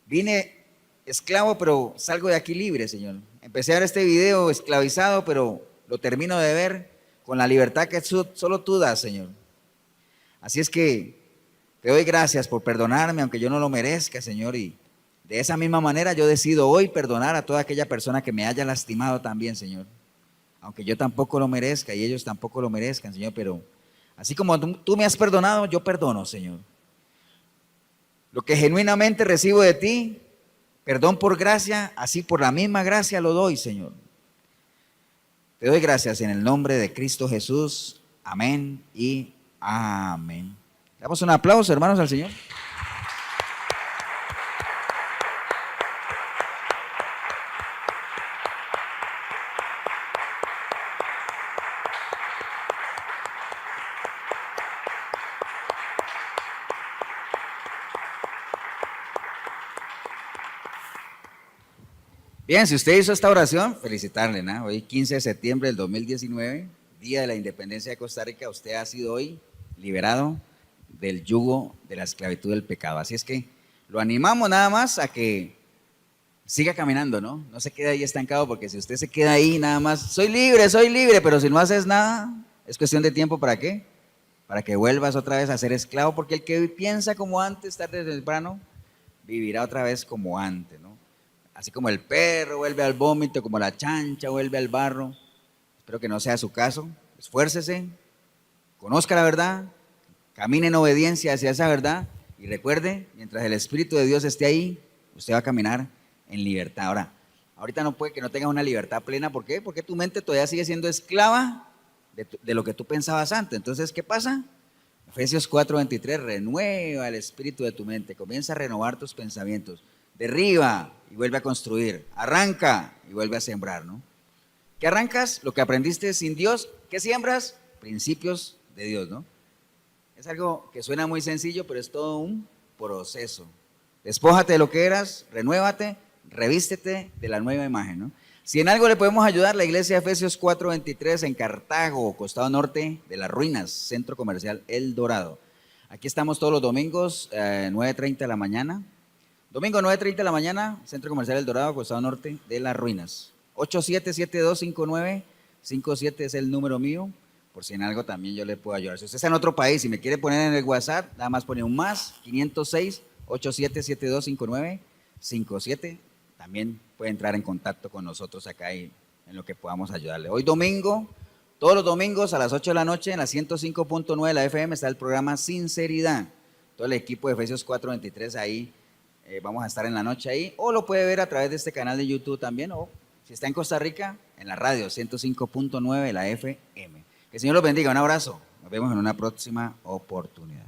Speaker 1: vine esclavo, pero salgo de aquí libre, Señor. Empecé a ver este video esclavizado, pero lo termino de ver con la libertad que solo tú das, Señor. Así es que te doy gracias por perdonarme, aunque yo no lo merezca, Señor, y de esa misma manera yo decido hoy perdonar a toda aquella persona que me haya lastimado también, Señor. Aunque yo tampoco lo merezca y ellos tampoco lo merezcan, Señor, pero así como tú me has perdonado, yo perdono, Señor. Lo que genuinamente recibo de ti, perdón por gracia, así por la misma gracia lo doy, Señor. Te doy gracias en el nombre de Cristo Jesús. Amén y amén. Damos un aplauso, hermanos, al Señor. Bien, si usted hizo esta oración, felicitarle, ¿no? Hoy 15 de septiembre del 2019, Día de la Independencia de Costa Rica, usted ha sido hoy liberado del yugo de la esclavitud del pecado. Así es que lo animamos nada más a que siga caminando, ¿no? No se quede ahí estancado, porque si usted se queda ahí nada más, soy libre, pero si no haces nada, es cuestión de tiempo, ¿para qué? Para que vuelvas otra vez a ser esclavo, porque el que piensa como antes, tarde o temprano, vivirá otra vez como antes, ¿no? Así como el perro vuelve al vómito, como la chancha vuelve al barro. Espero que no sea su caso. Esfuércese, conozca la verdad, camine en obediencia hacia esa verdad y recuerde, mientras el Espíritu de Dios esté ahí, usted va a caminar en libertad. Ahora, ahorita no puede que no tengas una libertad plena. ¿Por qué? Porque tu mente todavía sigue siendo esclava de lo que tú pensabas antes. Entonces, ¿qué pasa? Efesios 4:23, renueva el espíritu de tu mente, comienza a renovar tus pensamientos, derriba y vuelve a construir, arranca y vuelve a sembrar, ¿no? ¿Qué arrancas? Lo que aprendiste sin Dios. ¿Qué siembras? Principios de Dios, ¿no? Es algo que suena muy sencillo, pero es todo un proceso. Despójate de lo que eras, renuévate, revístete de la nueva imagen, ¿no? Si en algo le podemos ayudar, la iglesia de Efesios 4:23 en Cartago, costado norte de las ruinas, centro comercial El Dorado. Aquí estamos todos los domingos, 9:30 de la mañana. Domingo 9:30 de la mañana, centro comercial El Dorado, costado norte de las ruinas. 87725957 es el número mío, por si en algo también yo le puedo ayudar. Si usted está en otro país y me quiere poner en el WhatsApp, nada más pone un más, 506-87725957. También puede entrar en contacto con nosotros acá y en lo que podamos ayudarle. Hoy domingo, todos los domingos a las 8 de la noche en la 105.9 de la FM está el programa Sinceridad. Todo el equipo de Efesios 4:23 ahí, vamos a estar en la noche ahí, o lo puede ver a través de este canal de YouTube también, o si está en Costa Rica, en la radio 105.9 de la FM. Que el Señor los bendiga, un abrazo, nos vemos en una próxima oportunidad.